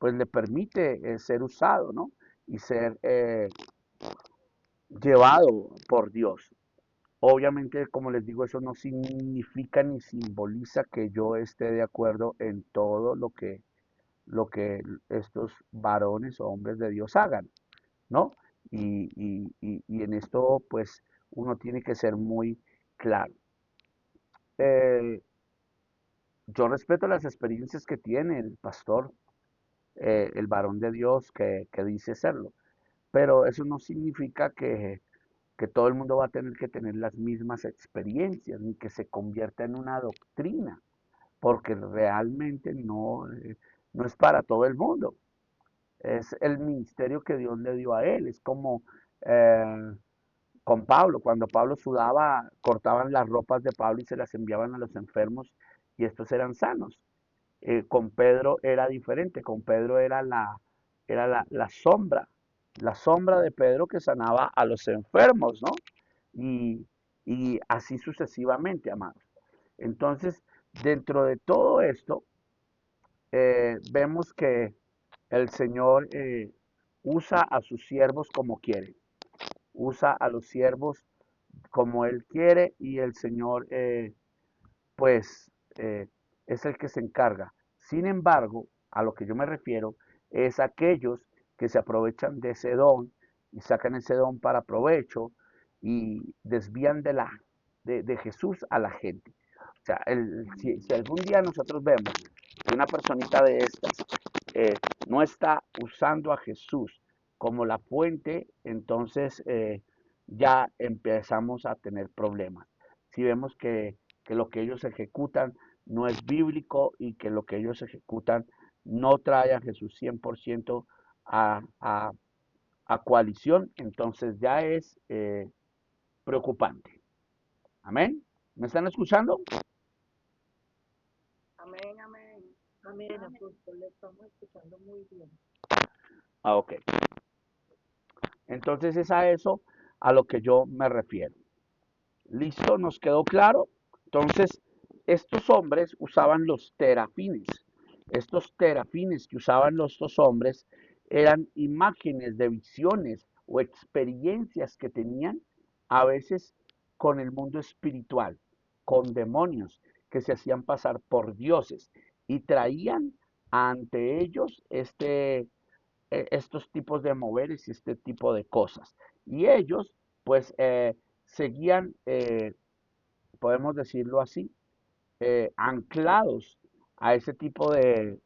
pues le permite ser usado, ¿no? Y ser llevado por Dios. Obviamente, como les digo, eso no significa ni simboliza que yo esté de acuerdo en todo lo que estos varones o hombres de Dios hagan, ¿no? Y en esto, pues, uno tiene que ser muy claro. Eh, yo respeto las experiencias que tiene el pastor, el varón de Dios que dice serlo, pero eso no significa que todo el mundo va a tener que tener las mismas experiencias, ni que se convierta en una doctrina, porque realmente no es para todo el mundo. Es el ministerio que Dios le dio a él. Es como eh, con Pablo, cuando Pablo sudaba, cortaban las ropas de Pablo y se las enviaban a los enfermos y estos eran sanos. Con Pedro era diferente, con Pedro era la sombra de Pedro que sanaba a los enfermos, ¿no? Y, y así sucesivamente, amados. Entonces, dentro de todo esto, vemos que el Señor usa a sus siervos como quiere, usa a los siervos como Él quiere y el Señor pues es el que se encarga. Sin embargo, a lo que yo me refiero es aquellos que se aprovechan de ese don y sacan ese don para provecho y desvían de Jesús a la gente. O sea, si algún día nosotros vemos que una personita de estas eh, no está usando a Jesús como la fuente, entonces ya empezamos a tener problemas. Si vemos que lo que ellos ejecutan no es bíblico y que lo que ellos ejecutan no trae a Jesús 100% a, a, a coalición, entonces ya es preocupante. Amén. ¿Me están escuchando? Amén, amén. Amén, apóstol, le estamos escuchando muy bien. Ah, ok. Entonces es a eso a lo que yo me refiero. ¿Listo? ¿Nos quedó claro? Entonces, estos hombres usaban los terafines. Estos terafines que usaban estos hombres eran imágenes de visiones o experiencias que tenían a veces con el mundo espiritual, con demonios que se hacían pasar por dioses y traían ante ellos estos tipos de moveres y este tipo de cosas. Y ellos, pues, seguían, podemos decirlo así, anclados a ese tipo de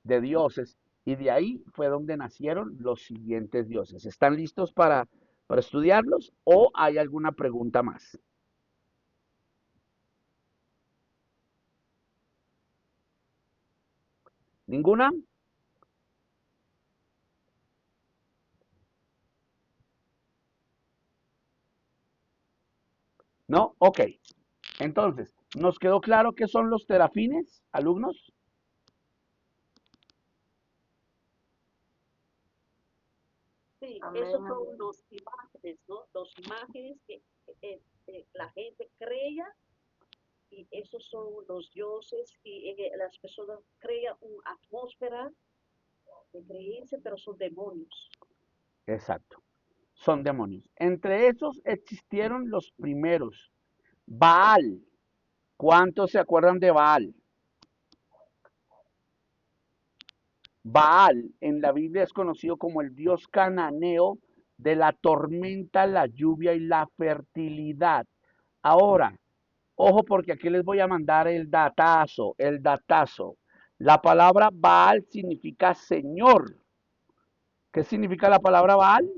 dioses. Y de ahí fue donde nacieron los siguientes dioses. ¿Están listos para estudiarlos o hay alguna pregunta más? ¿Ninguna? ¿No? Ok. Entonces, ¿nos quedó claro qué son los terafines, alumnos? Sí, amén, esos son amén. Los imágenes, ¿no? Los imágenes que la gente creía y esos son los dioses y las personas crean una atmósfera de creencia, pero son demonios. Exacto. Son demonios. Entre esos existieron los primeros. Baal. ¿Cuántos se acuerdan de Baal? Baal en la Biblia es conocido como el dios cananeo de la tormenta, la lluvia y la fertilidad. Ahora, ojo porque aquí les voy a mandar el datazo, el datazo. La palabra Baal significa Señor. ¿Qué significa la palabra Baal?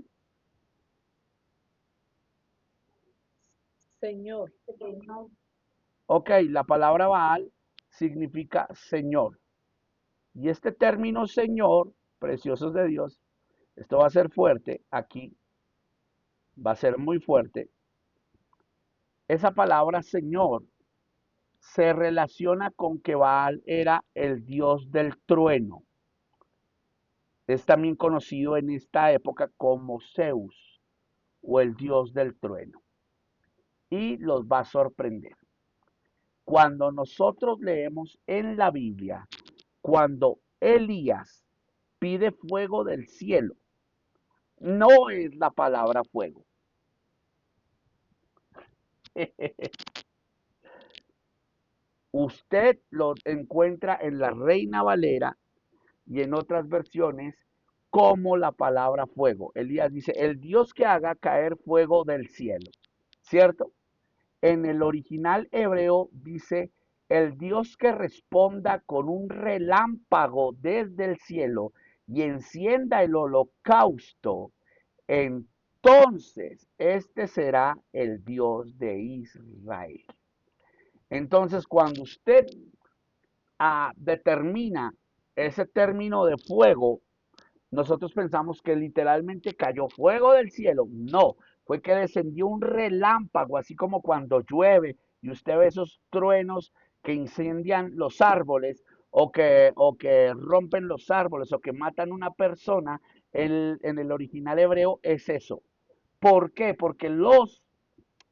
Señor. Señor. Ok, la palabra Baal significa Señor. Y este término Señor, preciosos de Dios, esto va a ser fuerte aquí, va a ser muy fuerte. Esa palabra Señor se relaciona con que Baal era el dios del trueno. Es también conocido en esta época como Zeus o el dios del trueno. Y los va a sorprender. Cuando nosotros leemos en la Biblia, cuando Elías pide fuego del cielo. No es la palabra fuego. Usted lo encuentra en la Reina Valera y en otras versiones como la palabra fuego. Elías dice, el Dios que haga caer fuego del cielo, ¿cierto? En el original hebreo dice, el Dios que responda con un relámpago desde el cielo y encienda el holocausto, entonces este será el Dios de Israel. Entonces, cuando usted determina ese término de fuego, nosotros pensamos que literalmente cayó fuego del cielo. No, fue que descendió un relámpago, así como cuando llueve y usted ve esos truenos que incendian los árboles o que rompen los árboles o que matan una persona. En el original hebreo es eso. ¿Por qué? Porque los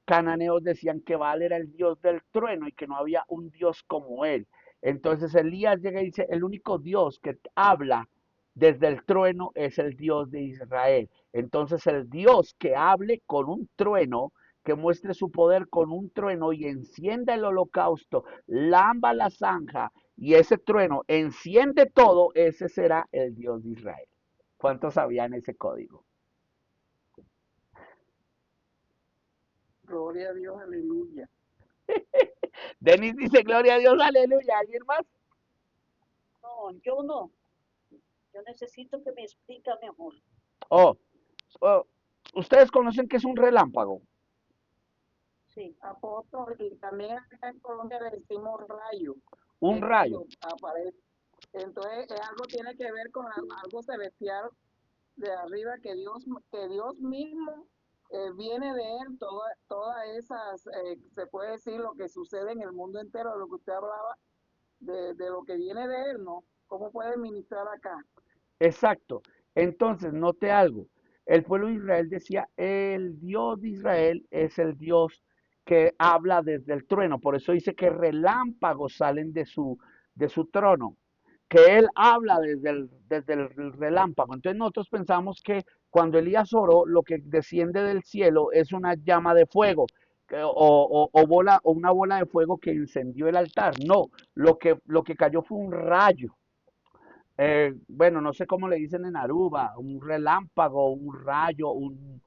cananeos decían que Baal era el dios del trueno y que no había un dios como él. Entonces Elías llega y dice, el único Dios que habla desde el trueno es el Dios de Israel. Entonces el Dios que hable con un trueno, que muestre su poder con un trueno y encienda el holocausto, lamba la zanja y ese trueno enciende todo, ese será el Dios de Israel. ¿Cuántos sabían ese código? Gloria a Dios, aleluya. Denis dice, gloria a Dios, aleluya. ¿Alguien más? No, yo no. Yo necesito que me explique mejor. Oh, oh, ¿ustedes conocen qué es un relámpago? Sí. Apóstol, y también acá en Colombia le decimos rayo, Un que es rayo. cuando aparece. Entonces, algo tiene que ver con algo celestial de arriba que Dios mismo viene de él, todas esas, se puede decir lo que sucede en el mundo entero, de lo que usted hablaba, de lo que viene de él, ¿no? ¿Cómo puede ministrar acá? Exacto. Entonces, note algo. El pueblo de Israel decía, el Dios de Israel es el Dios que habla desde el trueno. Por eso dice que relámpagos salen de su trono, que él habla desde el relámpago. Entonces nosotros pensamos que cuando Elías oró, lo que desciende del cielo es una llama de fuego o una bola de fuego que incendió el altar. No, lo que cayó fue un rayo. Bueno, no sé cómo le dicen en Aruba, un relámpago, un rayo, un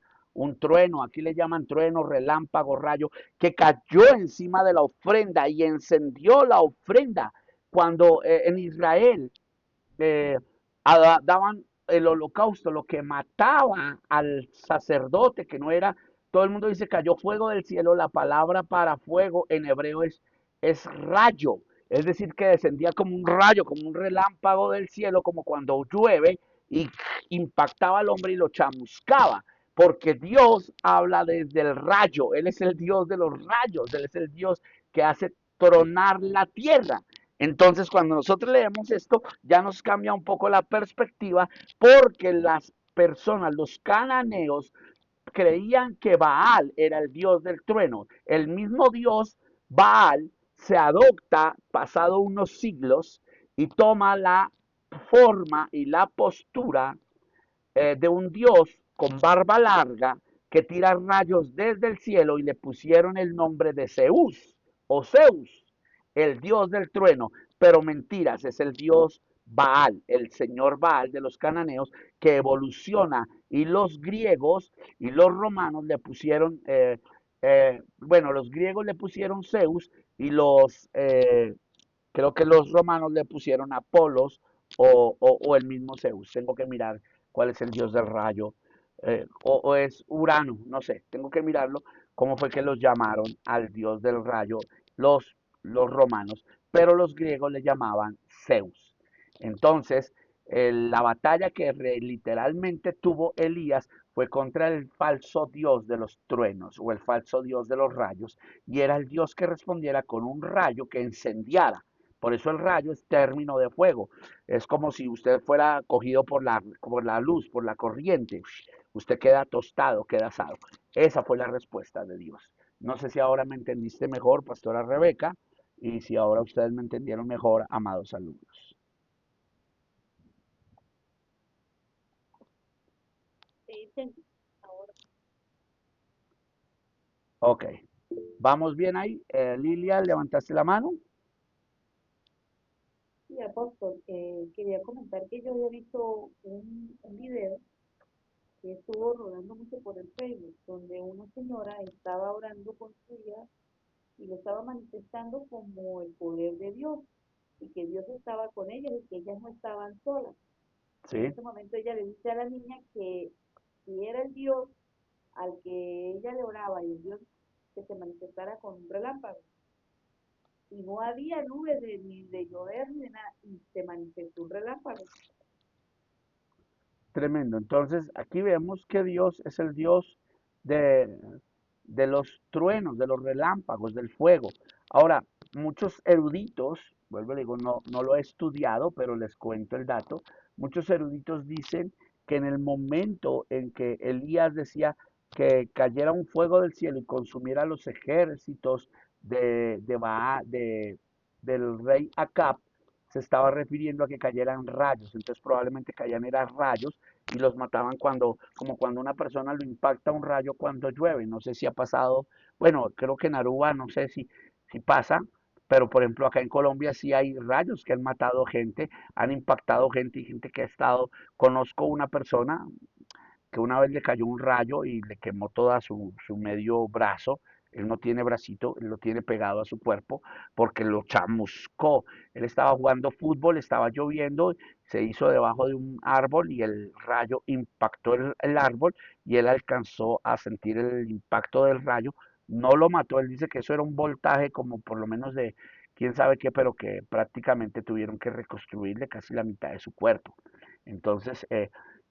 trueno, aquí le llaman trueno, relámpago, rayo, que cayó encima de la ofrenda y encendió la ofrenda. Cuando en Israel eh, daban el holocausto, lo que mataba al sacerdote, que no era, todo el mundo dice cayó fuego del cielo, la palabra para fuego en hebreo es rayo, es decir, que descendía como un rayo, como un relámpago del cielo, como cuando llueve y impactaba al hombre y lo chamuscaba. Porque Dios habla desde el rayo, Él es el Dios de los rayos, Él es el Dios que hace tronar la tierra. Entonces, cuando nosotros leemos esto, ya nos cambia un poco la perspectiva porque las personas, los cananeos, creían que Baal era el dios del trueno. El mismo dios Baal se adopta pasado unos siglos y toma la forma y la postura de un dios con barba larga que tira rayos desde el cielo y le pusieron el nombre de Zeus o Zeus, el dios del trueno, pero mentiras, es el dios Baal, el señor Baal de los cananeos que evoluciona y los griegos y los romanos le pusieron, bueno, los griegos le pusieron Zeus y creo que los romanos le pusieron Apolos o el mismo Zeus. Tengo que mirar cuál es el dios del rayo. O es Urano, no sé, tengo que mirarlo. Cómo fue que los llamaron al dios del rayo los romanos, pero los griegos le llamaban Zeus. Entonces, la batalla que literalmente tuvo Elías fue contra el falso dios de los truenos o el falso dios de los rayos, y era el dios que respondiera con un rayo que encendiara. Por eso el rayo es término de fuego. Es como si usted fuera cogido por la luz, por la corriente. Usted queda tostado, queda asado. Esa fue la respuesta de Dios. No sé si ahora me entendiste mejor, pastora Rebeca, y si ahora ustedes me entendieron mejor, amados alumnos. entiendes? Ahora, Ok. ¿Vamos bien ahí? Lilia, ¿levantaste la mano? Sí, apóstol, quería comentar que yo había visto un video que estuvo rodando mucho por el Facebook, donde una señora estaba orando por su hija y lo estaba manifestando como el poder de Dios y que Dios estaba con ellas y que ellas no estaban solas. En Sí. ese momento ella le dice a la niña que si era el Dios al que ella le oraba y el Dios que se manifestara con un relámpago. Y no había nubes ni de llover ni de nada, y se manifestó un relámpago. Tremendo. Entonces, aquí vemos que Dios es el Dios de, de los truenos, de los relámpagos, del fuego. Ahora, muchos eruditos, vuelvo y digo, no lo he estudiado, pero les cuento el dato. Muchos eruditos dicen que en el momento en que Elías decía que cayera un fuego del cielo y consumiera los ejércitos del rey Acab, se estaba refiriendo a que cayeran rayos, entonces probablemente caían eran rayos y los mataban como cuando una persona lo impacta un rayo cuando llueve. No sé si ha pasado, bueno, creo que en Aruba, no sé si pasa, pero por ejemplo acá en Colombia sí hay rayos que han matado gente, han impactado gente y gente que ha estado, conozco una persona que una vez le cayó un rayo y le quemó toda su medio brazo. Él no tiene bracito, él lo tiene pegado a su cuerpo porque lo chamuscó. Él estaba jugando fútbol, estaba lloviendo, se hizo debajo de un árbol y el rayo impactó el árbol y él alcanzó a sentir el impacto del rayo. No lo mató, él dice que eso era un voltaje como por lo menos de quién sabe qué, pero que prácticamente tuvieron que reconstruirle casi la mitad de su cuerpo. Entonces,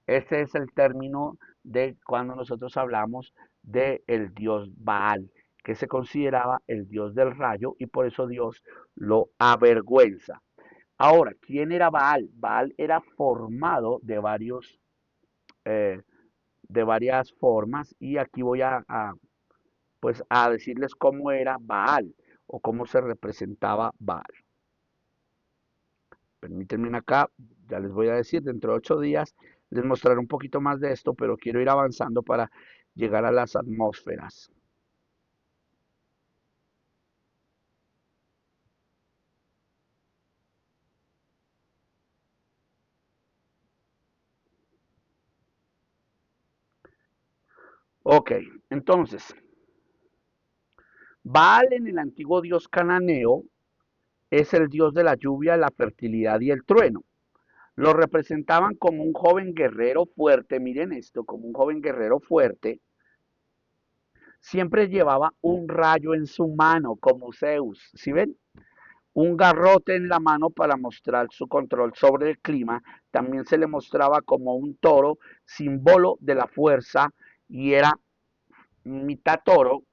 ese es el término de cuando nosotros hablamos de el dios Baal, que se consideraba el dios del rayo y por eso Dios lo avergüenza. Ahora, ¿quién era Baal? Baal era formado eh, de varias formas y aquí voy pues a decirles cómo era Baal o cómo se representaba Baal. Permítanme acá, ya les voy a decir, dentro de 8 días les mostraré un poquito más de esto, pero quiero ir avanzando para llegar a las atmósferas. Ok, entonces, Baal en el antiguo dios cananeo es el dios de la lluvia, la fertilidad y el trueno. Lo representaban como un joven guerrero fuerte, miren esto, como un joven guerrero fuerte. Siempre llevaba un rayo en su mano, como Zeus, ¿sí ven? Un garrote en la mano para mostrar su control sobre el clima. También se le mostraba como un toro, símbolo de la fuerza, y era mitad toro,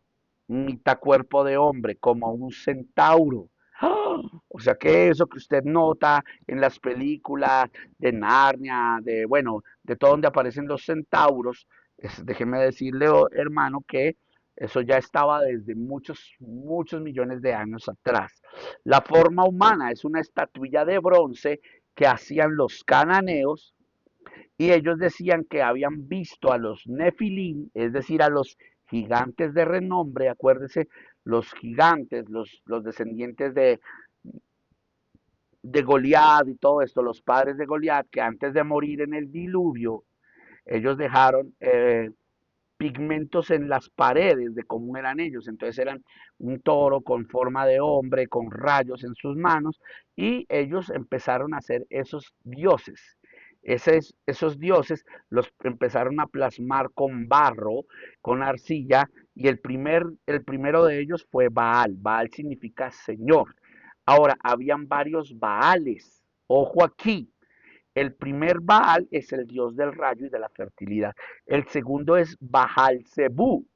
mitad cuerpo de hombre, como un centauro. ¡Ah! O sea que eso que usted nota en las películas de Narnia, bueno, de todo donde aparecen los centauros, déjeme decirle, hermano, que eso ya estaba desde muchos, muchos millones de años atrás. La forma humana es una estatuilla de bronce que hacían los cananeos y ellos decían que habían visto a los Nefilim, es decir, a los gigantes de renombre, acuérdense, los gigantes, los descendientes de Goliat y todo esto, los padres de Goliat, que antes de morir en el diluvio, ellos dejaron pigmentos en las paredes de cómo eran ellos. Entonces eran un toro con forma de hombre, con rayos en sus manos, y ellos empezaron a hacer esos dioses. Esos dioses los empezaron a plasmar con barro, con arcilla, y el primero de ellos fue Baal. Baal significa Señor. Ahora, habían varios Baales. Ojo aquí, el primer Baal es el dios del rayo y de la fertilidad. El segundo es Baal Zebú.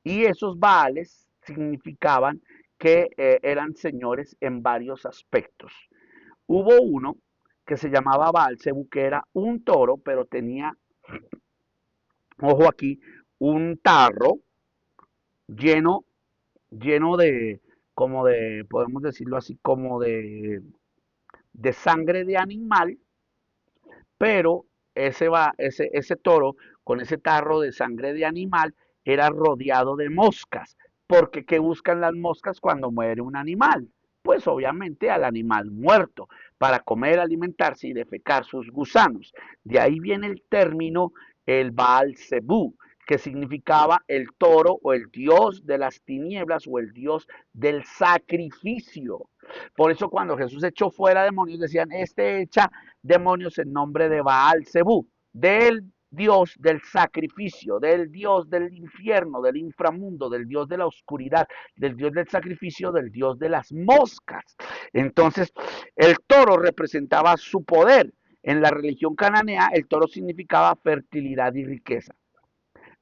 Y esos Baales significaban que eran señores en varios aspectos. Hubo uno que se llamaba Baal Zebú, que era un toro, pero tenía, ojo aquí, un tarro lleno, lleno como de, podemos decirlo así, como de sangre de animal, pero ese toro con ese tarro de sangre de animal, era rodeado de moscas. Porque ¿qué buscan las moscas cuando muere un animal? Pues obviamente al animal muerto, para comer, alimentarse y defecar sus gusanos. De ahí viene el término el Baal Zebú, que significaba el toro o el dios de las tinieblas o el dios del sacrificio. Por eso cuando Jesús echó fuera demonios decían, este echa demonios en nombre de Baal Zebú, del Dios del sacrificio, del Dios del infierno, del inframundo, del Dios de la oscuridad, del Dios del sacrificio, del Dios de las moscas. Entonces, el toro representaba su poder. En la religión cananea, el toro significaba fertilidad y riqueza.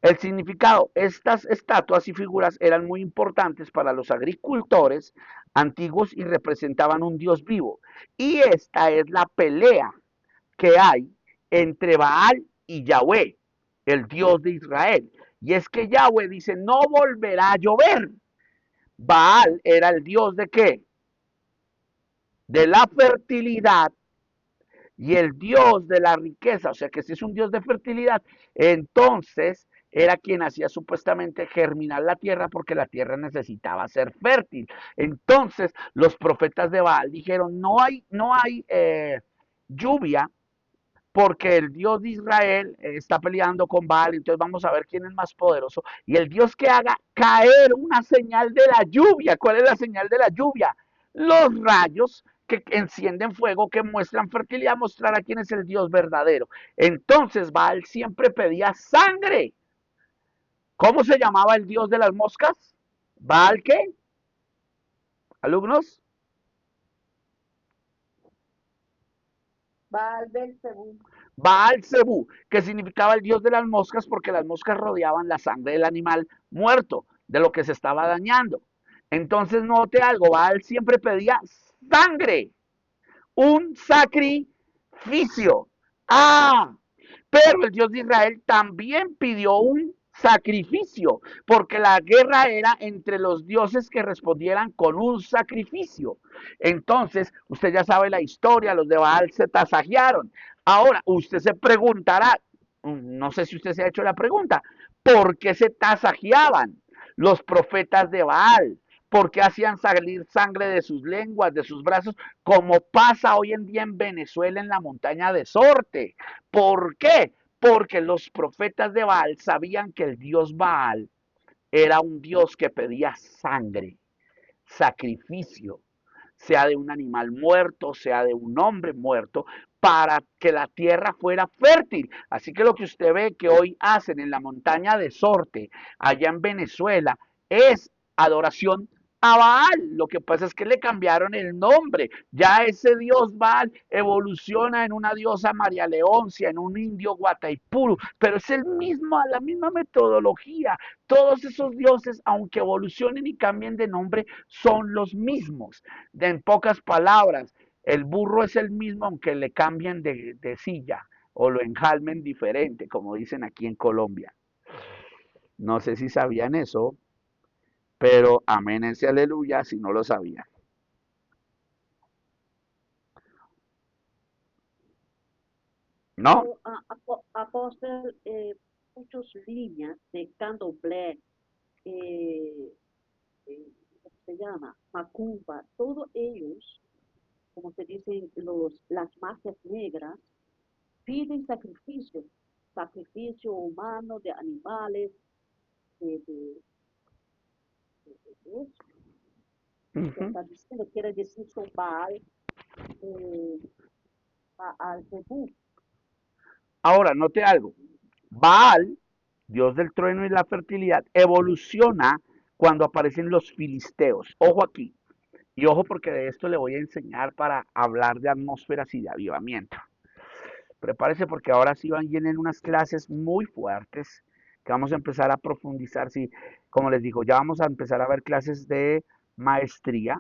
El significado, estas estatuas y figuras eran muy importantes para los agricultores antiguos y representaban un Dios vivo. Y esta es la pelea que hay entre Baal y Yahweh, el Dios de Israel. Y es que Yahweh dice, no volverá a llover. Baal era el Dios de qué? De la fertilidad y el Dios de la riqueza. O sea que si es un Dios de fertilidad, entonces era quien hacía supuestamente germinar la tierra porque la tierra necesitaba ser fértil. Entonces los profetas de Baal dijeron, no hay lluvia porque el Dios de Israel está peleando con Baal, entonces vamos a ver quién es más poderoso. Y el Dios que haga caer una señal de la lluvia. ¿Cuál es la señal de la lluvia? Los rayos que encienden fuego, que muestran fertilidad, mostrar a quién es el Dios verdadero. Entonces Baal siempre pedía sangre. ¿Cómo se llamaba el Dios de las moscas? ¿Baal qué? ¿Alumnos? Baal Belzebú. Baal Zebú, que significaba el dios de las moscas porque las moscas rodeaban la sangre del animal muerto, de lo que se estaba dañando. Entonces note algo, Baal siempre pedía sangre, un sacrificio. Ah, pero el Dios de Israel también pidió un sacrificio, porque la guerra era entre los dioses que respondieran con un sacrificio. Entonces, usted ya sabe la historia, los de Baal se tasajearon. Ahora, usted se preguntará, no sé si usted se ha hecho la pregunta, ¿por qué se tasajeaban los profetas de Baal? ¿Por qué hacían salir sangre de sus lenguas, de sus brazos, como pasa hoy en día en Venezuela en la montaña de Sorte? ¿Por qué? Porque los profetas de Baal sabían que el dios Baal era un dios que pedía sangre, sacrificio, sea de un animal muerto, sea de un hombre muerto, para que la tierra fuera fértil. Así que lo que usted ve que hoy hacen en la montaña de Sorte, allá en Venezuela, es adoración a Baal. Lo que pasa es que le cambiaron el nombre. Ya ese dios Baal evoluciona en una diosa María Leoncia, en un indio Guataipuru, pero es el mismo, la misma metodología. Todos esos dioses, aunque evolucionen y cambien de nombre, son los mismos. En pocas palabras, el burro es el mismo aunque le cambien de silla o lo enjalmen diferente, como dicen aquí en Colombia. No sé si sabían eso, pero aménense aleluya si no lo sabían. ¿No? Apóstol, muchas líneas de candomblé, eh, ¿cómo se llama? Macumba, todos ellos, como se dicen, las magias negras, piden sacrificio, sacrificio humano de animales, de, de, de eso. Uh Que -huh. está diciendo, quiere decir son Baal, eh, Baal Zebú. Ahora, note algo. Baal, dios del trueno y la fertilidad, evoluciona cuando aparecen los filisteos. Ojo aquí. Y ojo porque de esto le voy a enseñar para hablar de atmósferas y de avivamiento. Prepárese porque ahora sí vienen unas clases muy fuertes que vamos a empezar a profundizar. Sí, como les digo, ya vamos a empezar a ver clases de maestría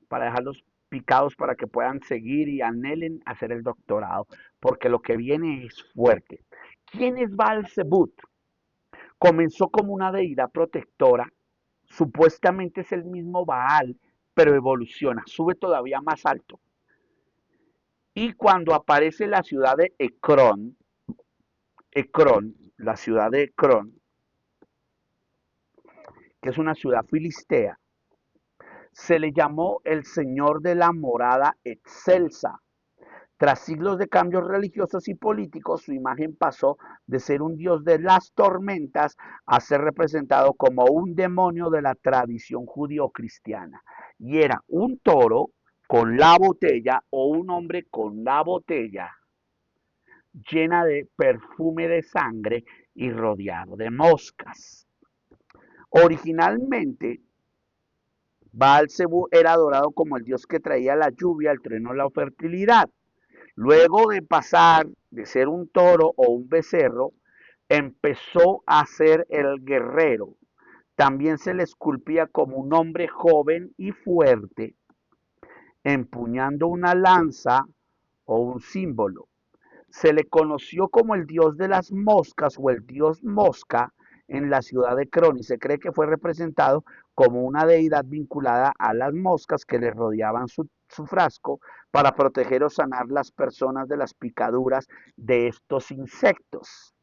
para dejarlos picados para que puedan seguir y anhelen hacer el doctorado, porque lo que viene es fuerte. ¿Quién es Baal Zebut? Comenzó como una deidad protectora, supuestamente es el mismo Baal, pero evoluciona, sube todavía más alto. Y cuando aparece la ciudad de Ecrón, la ciudad de Cron, que es una ciudad filistea, se le llamó el Señor de la Morada Excelsa. Tras siglos de cambios religiosos y políticos, su imagen pasó de ser un dios de las tormentas a ser representado como un demonio de la tradición judío-cristiana. Y era un toro con la botella o un hombre con la botella llena de perfume de sangre y rodeado de moscas. Originalmente, Baal Zebú era adorado como el dios que traía la lluvia, el trueno, la fertilidad. Luego de pasar de ser un toro o un becerro, empezó a ser el guerrero. También se le esculpía como un hombre joven y fuerte, empuñando una lanza o un símbolo. Se le conoció como el dios de las moscas o el dios mosca en la ciudad de Cron y se cree que fue representado como una deidad vinculada a las moscas que le rodeaban su frasco para proteger o sanar las personas de las picaduras de estos insectos.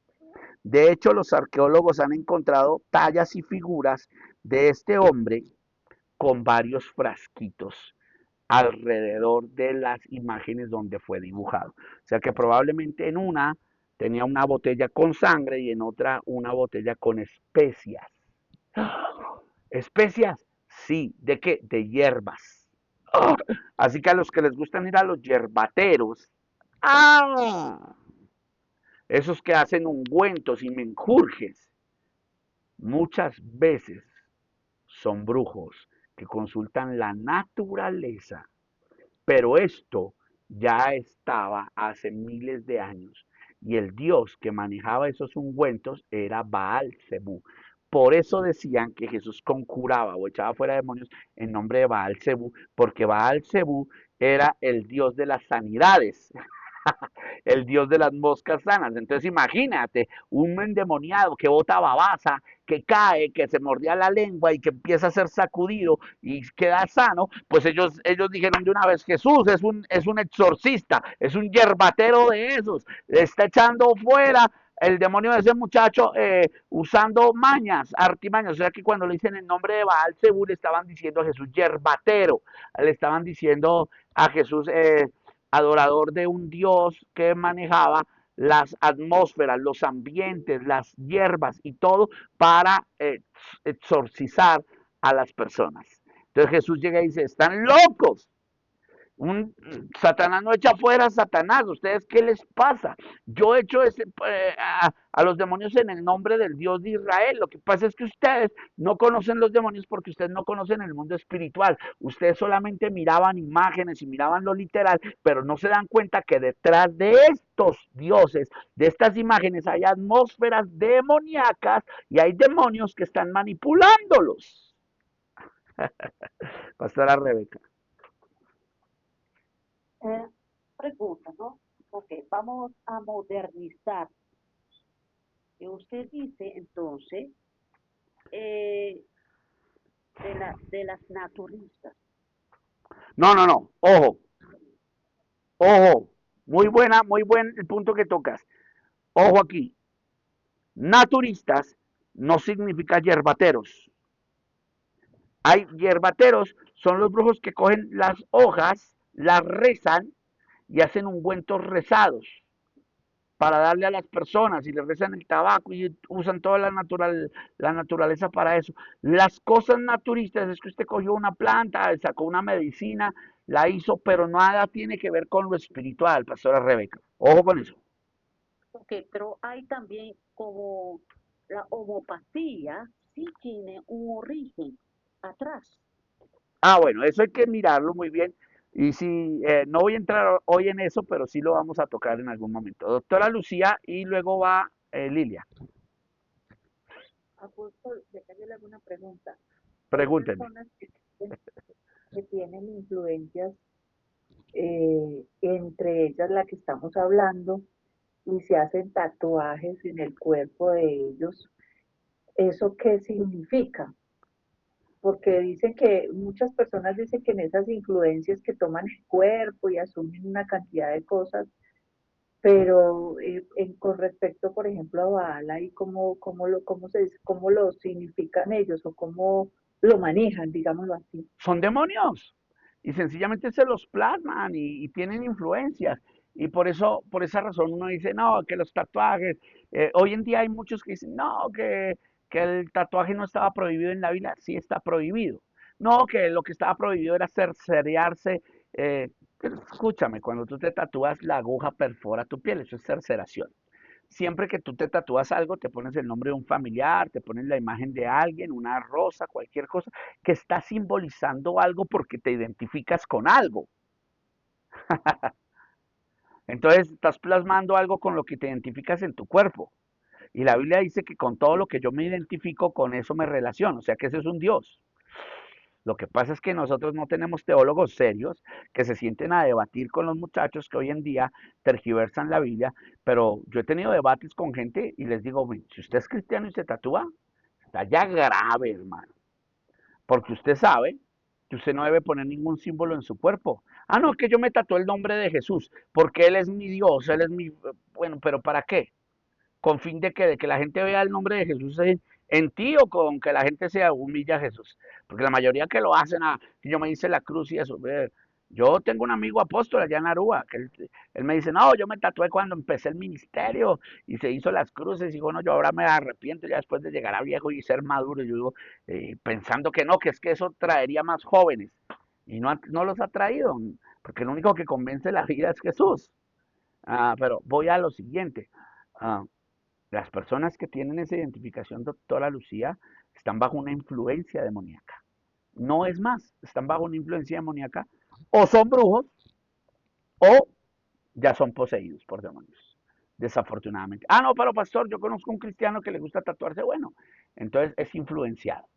De hecho, los arqueólogos han encontrado tallas y figuras de este hombre con varios frasquitos alrededor de las imágenes donde fue dibujado. O sea que probablemente en una tenía una botella con sangre y en otra una botella con especias. ¿Especias? Sí. ¿De qué? De hierbas. Así que a los que les gustan ir a los yerbateros, ¡ah! Esos que hacen ungüentos y menjurjes, muchas veces son brujos que consultan la naturaleza. Pero esto ya estaba hace miles de años y el dios que manejaba esos ungüentos era Baal Zebú. Por eso decían que Jesús conjuraba o echaba fuera demonios en nombre de Baal Zebú, porque Baal Zebú era el dios de las sanidades, el dios de las moscas sanas. Entonces imagínate, un endemoniado que bota babasa, que cae, que se mordía la lengua y que empieza a ser sacudido y queda sano, pues ellos dijeron de una vez, Jesús es un exorcista, es un yerbatero de esos, le está echando fuera el demonio de ese muchacho usando mañas, artimañas. O sea que cuando le dicen el nombre de Baal Zebú, le estaban diciendo a Jesús yerbatero, le estaban diciendo a Jesús adorador de un dios que manejaba las atmósferas, los ambientes, las hierbas y todo para exorcizar a las personas. Entonces Jesús llega y dice, están locos, un, Satanás no echa fuera a Satanás. ¿Ustedes qué les pasa? Yo echo a los demonios en el nombre del Dios de Israel. Lo que pasa es que ustedes no conocen los demonios porque ustedes no conocen el mundo espiritual. Ustedes solamente miraban imágenes y miraban lo literal, pero no se dan cuenta que detrás de estos dioses, de estas imágenes, hay atmósferas demoníacas y hay demonios que están manipulándolos. Pastora Rebeca. Pregunta, ¿no? Ok, vamos a modernizar. Que usted dice entonces eh, de las naturistas. No, no, no. Ojo, ojo. Muy buen el punto que tocas. Ojo aquí. Naturistas no significa yerbateros. Hay yerbateros, son los brujos que cogen las hojas, las rezan y hacen ungüentos rezados para darle a las personas y les rezan el tabaco y usan toda la naturaleza para eso. Las cosas naturistas es que usted cogió una planta, sacó una medicina, la hizo, pero nada tiene que ver con lo espiritual, pastora Rebeca. Ojo con eso. Ok, pero hay también como la homopatía, sí tiene un origen atrás. Ah, bueno, eso hay que mirarlo muy bien. Y si no voy a entrar hoy en eso, pero sí lo vamos a tocar en algún momento. Doctora Lucía y luego va Lilia. Apóstol, déjale alguna pregunta. Hay Pregúntenme. personas que tienen influencias, entre ellas la que estamos hablando, y se hacen tatuajes en el cuerpo de ellos. ¿Eso qué significa? Porque dicen que muchas personas dicen que en esas influencias que toman el cuerpo y asumen una cantidad de cosas, pero con respecto, por ejemplo, a Baala y cómo lo significan ellos o cómo lo manejan, digámoslo así. Son demonios y sencillamente se los plasman y tienen influencias. Y por eso, por esa razón uno dice, no, que los tatuajes, hoy en día hay muchos que dicen, no, que el tatuaje no estaba prohibido en la Biblia, sí está prohibido. No, que lo que estaba prohibido era cercerearse. Pero escúchame, cuando tú te tatúas, la aguja perfora tu piel, eso es cerceración. Siempre que tú te tatúas algo, te pones el nombre de un familiar, te pones la imagen de alguien, una rosa, cualquier cosa, que está simbolizando algo porque te identificas con algo. Entonces estás plasmando algo con lo que te identificas en tu cuerpo. Y la Biblia dice que con todo lo que yo me identifico, con eso me relaciono. O sea que ese es un Dios. Lo que pasa es que nosotros no tenemos teólogos serios que se sienten a debatir con los muchachos que hoy en día tergiversan la Biblia, pero yo he tenido debates con gente y les digo, si usted es cristiano y se tatúa, está ya grave, hermano, porque usted sabe que usted no debe poner ningún símbolo en su cuerpo. Ah, no, que yo me tatué el nombre de Jesús, porque Él es mi Dios, Él es mi... Bueno, pero ¿para qué? ¿Con fin de que de que la gente vea el nombre de Jesús en ti o con que la gente se humilla a Jesús? Porque la mayoría que lo hacen, yo me hice la cruz y eso. Yo tengo un amigo apóstol allá en Aruba, que él me dice, no, yo me tatué cuando empecé el ministerio y se hizo las cruces y bueno, yo ahora me arrepiento ya después de llegar a viejo y ser maduro. Yo digo, pensando que no, que es que eso traería más jóvenes y no, no los ha traído, porque lo único que convence la vida es Jesús. Pero voy a lo siguiente. Ah, las personas que tienen esa identificación, doctora Lucía, están bajo una influencia demoníaca. No es más, están bajo una influencia demoníaca o son brujos o ya son poseídos por demonios, desafortunadamente. Ah, no, pero pastor, yo conozco un cristiano que le gusta tatuarse, bueno, entonces es influenciado.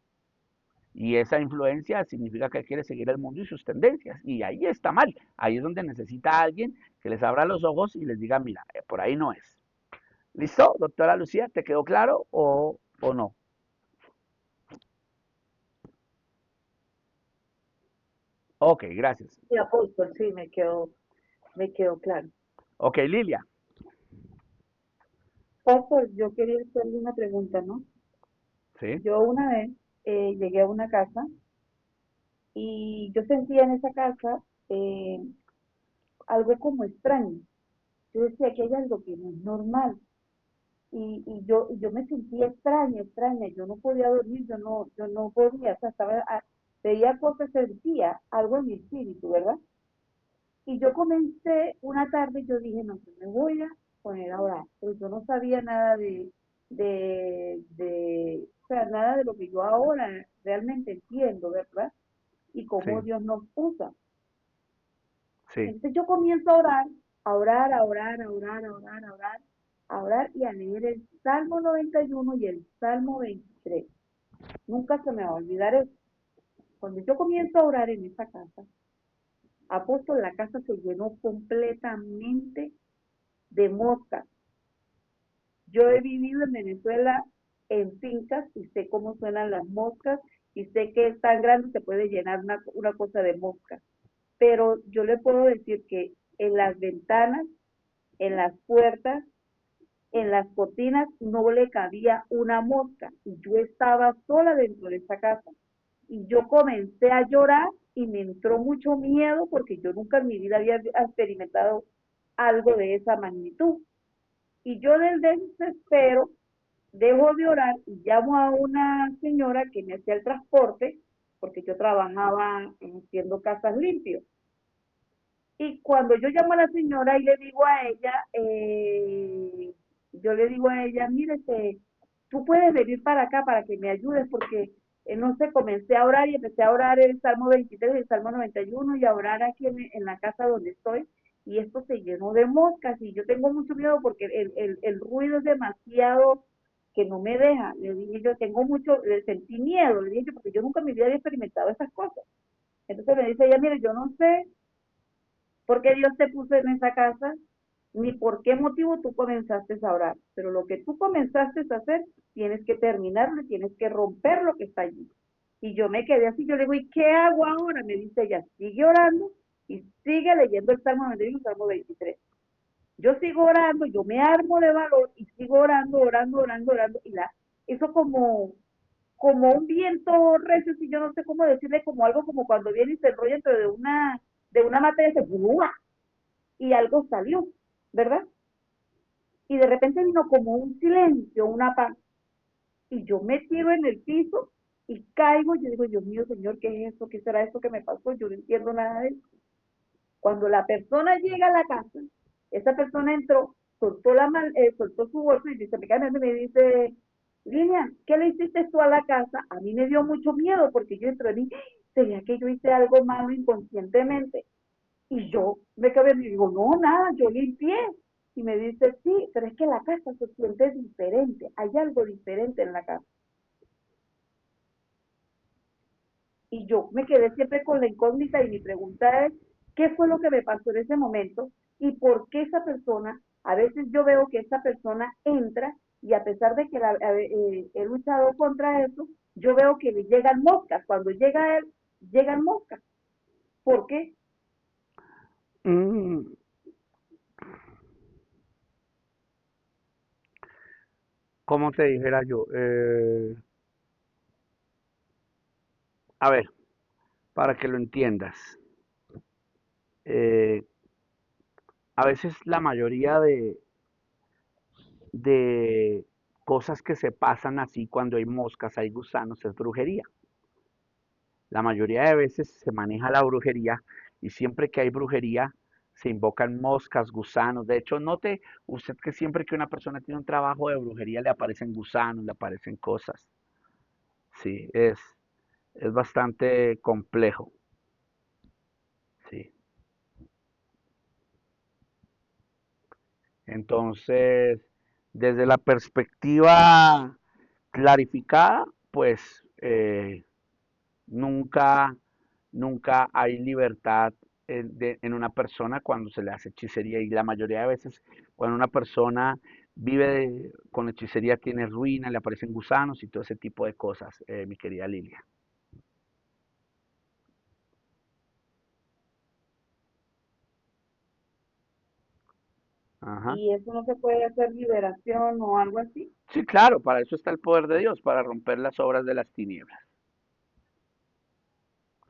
Y esa influencia significa que él quiere seguir el mundo y sus tendencias. Y ahí está mal. Ahí es donde necesita a alguien que les abra los ojos y les diga, mira, por ahí no es. ¿Listo, doctora Lucía? ¿Te quedó claro o no? Ok, gracias. Sí, apóstol, sí, me quedó claro. Ok, Lilia. Pastor, yo quería hacerle una pregunta, ¿no? Sí, Yo una vez llegué a una casa y yo sentía en esa casa eh, algo como extraño. Yo decía que hay algo que no es normal. Y yo me sentía extraña, extraña. Yo no podía dormir, yo no podía, o sea, veía cosas, sentía algo en mi espíritu, ¿verdad? Y yo comencé una tarde, yo dije, no, yo me voy a poner a orar, pero yo no sabía nada o sea, nada de lo que yo ahora realmente entiendo, ¿verdad? Y cómo sí, Dios nos usa. sí, Entonces yo comienzo a orar, a orar, a orar, a orar, a orar, a orar, a orar y a leer el Salmo 91 y el Salmo 23. Nunca se me va a olvidar eso. Cuando yo comienzo a orar en esa casa, apóstol, la casa se llenó completamente de moscas. Yo he vivido en Venezuela en fincas y sé cómo suenan las moscas y sé que es tan grande se puede llenar una cosa de moscas. Pero yo le puedo decir que en las ventanas, en las puertas, en las cortinas no le cabía una mosca y yo estaba sola dentro de esa casa. Y yo comencé a llorar y me entró mucho miedo porque yo nunca en mi vida había experimentado algo de esa magnitud. Y yo desde el desespero dejo de orar y llamo a una señora que me hacía el transporte, porque yo trabajaba haciendo casas limpias. Y cuando yo llamo a la señora y le digo a ella, yo le digo a ella, mire, tú puedes venir para acá para que me ayudes, porque no sé, comencé a orar y empecé a orar el Salmo 23 y el Salmo 91 y a orar aquí en la casa donde estoy. Y esto se llenó de moscas y yo tengo mucho miedo porque el ruido es demasiado que no me deja. Le dije, yo tengo mucho, le sentí miedo, le dije, porque yo nunca en mi vida había experimentado esas cosas. Entonces me dice ella, mire, yo no sé por qué Dios te puso en esa casa, ni por qué motivo tú comenzaste a orar. Pero lo que tú comenzaste a hacer, tienes que terminarlo, tienes que romper lo que está allí. Y yo me quedé así, yo le digo, ¿y qué hago ahora? Me dice ella, sigue orando y sigue leyendo el Salmo 91 y el Salmo 23. Yo sigo orando, yo me armo de valor y sigo orando, orando, orando, orando, y eso como un viento recio, si yo no sé cómo decirle, como algo como cuando viene y se enrolla dentro de una materia, se ¡buah! Y algo salió, ¿verdad? Y de repente vino como un silencio, una paz, y yo me tiro en el piso y caigo, yo digo, Dios mío, Señor, ¿qué es esto? ¿Qué será esto que me pasó? Yo no entiendo nada de eso. Cuando la persona llega a la casa, esa persona entró, soltó su bolso y dice, me dice, Lilian, ¿qué le hiciste tú a la casa? A mí me dio mucho miedo porque yo entré y sería que yo hice algo malo inconscientemente. Y yo me quedé y digo, no, nada, yo limpié. Y me dice, sí, pero es que la casa se siente diferente, hay algo diferente en la casa. Y yo me quedé siempre con la incógnita y mi pregunta es, ¿qué fue lo que me pasó en ese momento? ¿Y por qué esa persona, a veces yo veo que esa persona entra y a pesar de que he luchado contra eso, yo veo que le llegan moscas. Cuando llega él, llegan moscas. ¿Por qué? Mm, ¿Cómo te dijera yo? A ver, para que lo entiendas. eh, a veces la mayoría de cosas que se pasan así cuando hay moscas, hay gusanos, es brujería. La mayoría de veces se maneja la brujería y siempre que hay brujería se invocan moscas, gusanos. De hecho, note usted que siempre que una persona tiene un trabajo de brujería le aparecen gusanos, le aparecen cosas. Sí, es bastante complejo. Sí. Entonces, desde la perspectiva clarificada, pues nunca, nunca hay libertad en una persona cuando se le hace hechicería y la mayoría de veces cuando una persona vive con hechicería tiene ruina, le aparecen gusanos y todo ese tipo de cosas, mi querida Lilia. Ajá. Y eso no se puede hacer liberación o algo así. Sí, claro, para eso está el poder de Dios, para romper las obras de las tinieblas.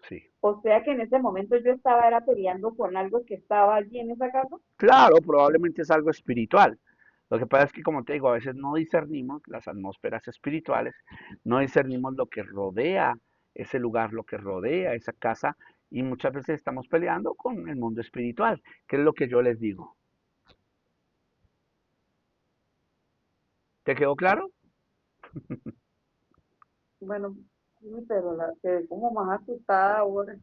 Sí. O sea que en ese momento yo estaba era peleando con algo que estaba allí en esa casa. Claro, probablemente es algo espiritual. Lo que pasa es que, como te digo, a veces no discernimos las atmósferas espirituales, no discernimos lo que rodea ese lugar, lo que rodea esa casa, y muchas veces estamos peleando con el mundo espiritual, que es lo que yo les digo. ¿Te quedó claro? Bueno, sí, pero la quedé como más asustada ahora.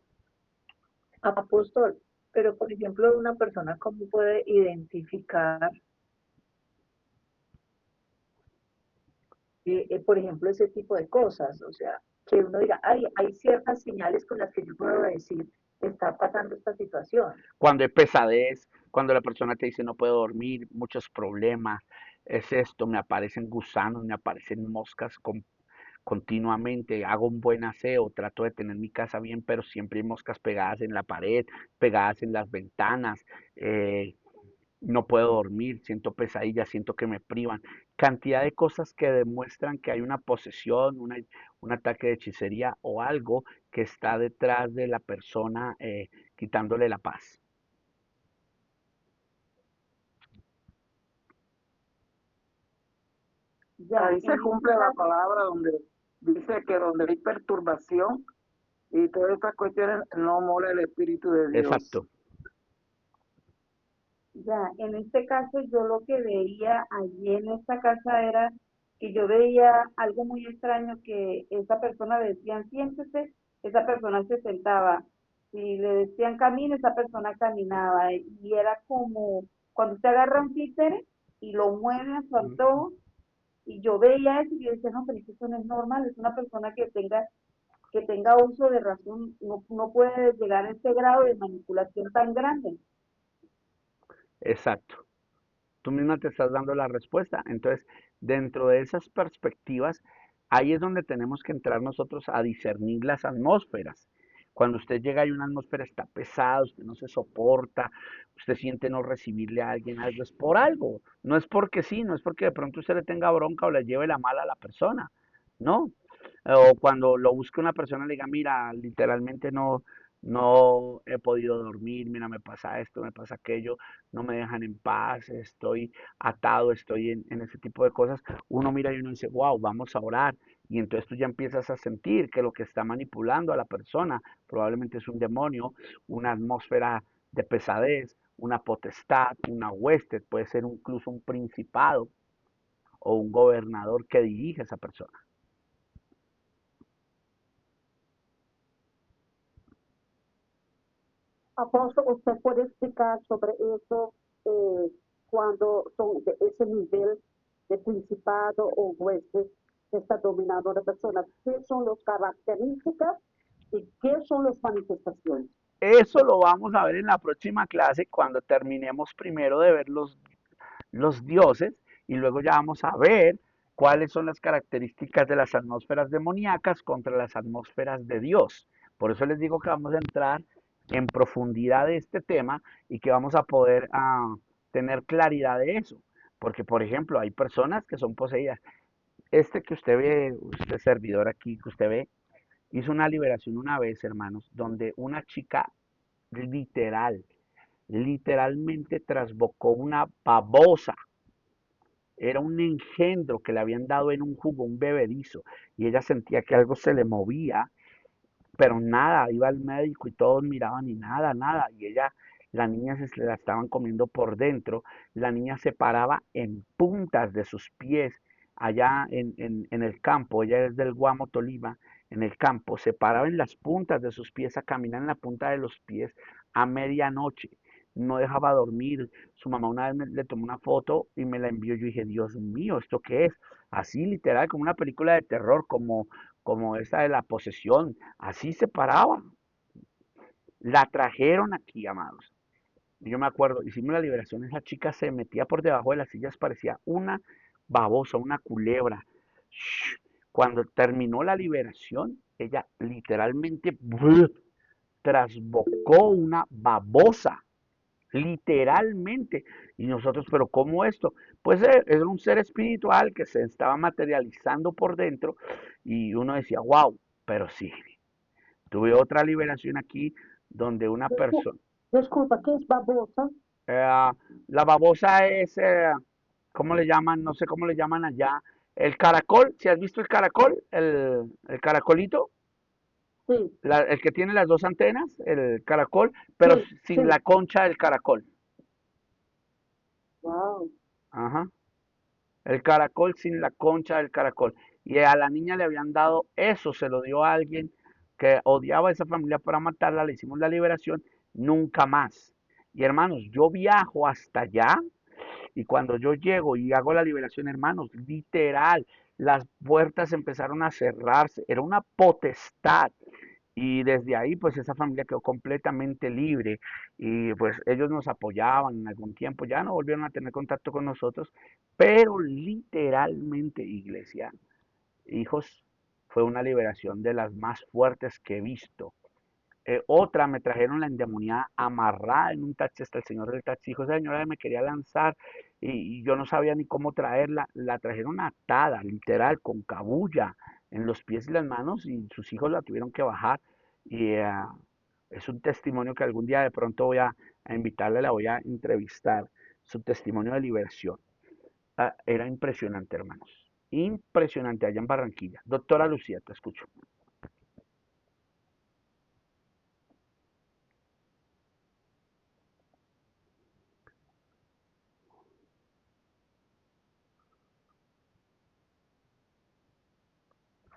Apóstol, pero por ejemplo, una persona cómo puede identificar, por ejemplo, ese tipo de cosas, o sea, que uno diga, hay ciertas señales con las que yo puedo decir, está pasando esta situación. Cuando hay pesadez, cuando la persona te dice no puedo dormir, muchos problemas, es esto, me aparecen gusanos, me aparecen moscas continuamente, hago un buen aseo, trato de tener mi casa bien, pero siempre hay moscas pegadas en la pared, pegadas en las ventanas, eh, no puedo dormir, siento pesadillas, siento que me privan, cantidad de cosas que demuestran que hay una posesión, un ataque de hechicería o algo que está detrás de la persona quitándole la paz. Ya, Ahí se en este cumple la caso, palabra donde dice que donde hay perturbación y todas estas cuestiones no mora el Espíritu de Dios. Exacto. ya, en este caso yo lo que veía allí en esta casa era que yo veía algo muy extraño que esa persona le decían siéntese, esa persona se sentaba, si le decían camine, esa persona caminaba y era como cuando usted agarra un títere y lo mueve a su antojo y yo veía eso y yo decía, no, pero es que eso no es normal, es una persona que tenga uso de razón, no, no puede llegar a ese grado de manipulación tan grande. Exacto. Tú misma te estás dando la respuesta. Entonces, dentro de esas perspectivas, ahí es donde tenemos que entrar nosotros a discernir las atmósferas. Cuando usted llega y una atmósfera está pesada, usted no se soporta, usted siente no recibirle a alguien algo, es por algo. No es porque sí, no es porque de pronto usted le tenga bronca o le lleve la mala a la persona. No. O cuando lo busque una persona le diga, mira, literalmente no he podido dormir, mira, me pasa esto, me pasa aquello, no me dejan en paz, estoy atado, estoy en ese tipo de cosas. Uno mira y uno dice, wow, vamos a orar. Y entonces tú ya empiezas a sentir que lo que está manipulando a la persona probablemente es un demonio, una atmósfera de pesadez, una potestad, una hueste, puede ser incluso un principado o un gobernador que dirige a esa persona. Afonso, ¿usted puede explicar sobre eso cuando son de ese nivel de principado o huestes que está dominando a la persona? ¿Qué son las características y qué son las manifestaciones? Eso lo vamos a ver en la próxima clase cuando terminemos primero de ver los dioses y luego ya vamos a ver cuáles son las características de las atmósferas demoníacas contra las atmósferas de Dios. Por eso les digo que vamos a entrar en profundidad de este tema y que vamos a poder tener claridad de eso. Porque, por ejemplo, hay personas que son poseídas. Este que usted ve, usted servidor aquí, que usted ve, hizo una liberación una vez, hermanos, donde una chica literalmente trasbocó una babosa. Era un engendro que le habían dado en un jugo, un bebedizo, y ella sentía que algo se le movía, pero nada, iba al médico y todos miraban y nada, nada, y ella, la niña se la estaban comiendo por dentro, la niña se paraba en puntas de sus pies allá en el campo, ella es del Guamo, Tolima, en el campo, se paraba en las puntas de sus pies a caminar en la punta de los pies a medianoche, no dejaba dormir, su mamá una vez le tomó una foto y me la envió, yo dije, Dios mío, ¿esto qué es? Así literal, como una película de terror, como esa de la posesión, así se paraba. La trajeron aquí, amados. Yo me acuerdo, hicimos la liberación, esa chica se metía por debajo de las sillas, parecía una babosa, una culebra. Cuando terminó la liberación, ella literalmente trasbocó una babosa, literalmente. Y nosotros, pero ¿cómo esto? Pues era un ser espiritual que se estaba materializando por dentro y uno decía, wow, pero sí, tuve otra liberación aquí donde una Disculpa, persona, disculpa, ¿qué es babosa? eh, la babosa es, ¿cómo le llaman? No sé cómo le llaman allá. El caracol, si has visto el caracol, el caracolito, Sí, el que tiene las dos antenas, el caracol, pero sí, sin la sí. concha del caracol. Wow. Ajá. El caracol sin la concha del caracol. Y a la niña le habían dado eso, se lo dio a alguien que odiaba a esa familia para matarla, le hicimos la liberación, nunca más. Y hermanos, yo viajo hasta allá y cuando yo llego y hago la liberación, hermanos, literal, las puertas empezaron a cerrarse, era una potestad. Y desde ahí, pues esa familia quedó completamente libre y pues ellos nos apoyaban en algún tiempo, ya no volvieron a tener contacto con nosotros, pero literalmente, iglesia, hijos, fue una liberación de las más fuertes que he visto. Otra, me trajeron la endemoniada amarrada en un taxi, hasta el señor del taxi dijo, esa señora me quería lanzar y yo no sabía ni cómo traerla, la trajeron atada, literal, con cabulla en los pies y las manos y sus hijos la tuvieron que bajar y es un testimonio que algún día de pronto voy a invitarle, la voy a entrevistar, su testimonio de liberación. Era impresionante, hermanos, impresionante allá en Barranquilla. Doctora Lucía, te escucho.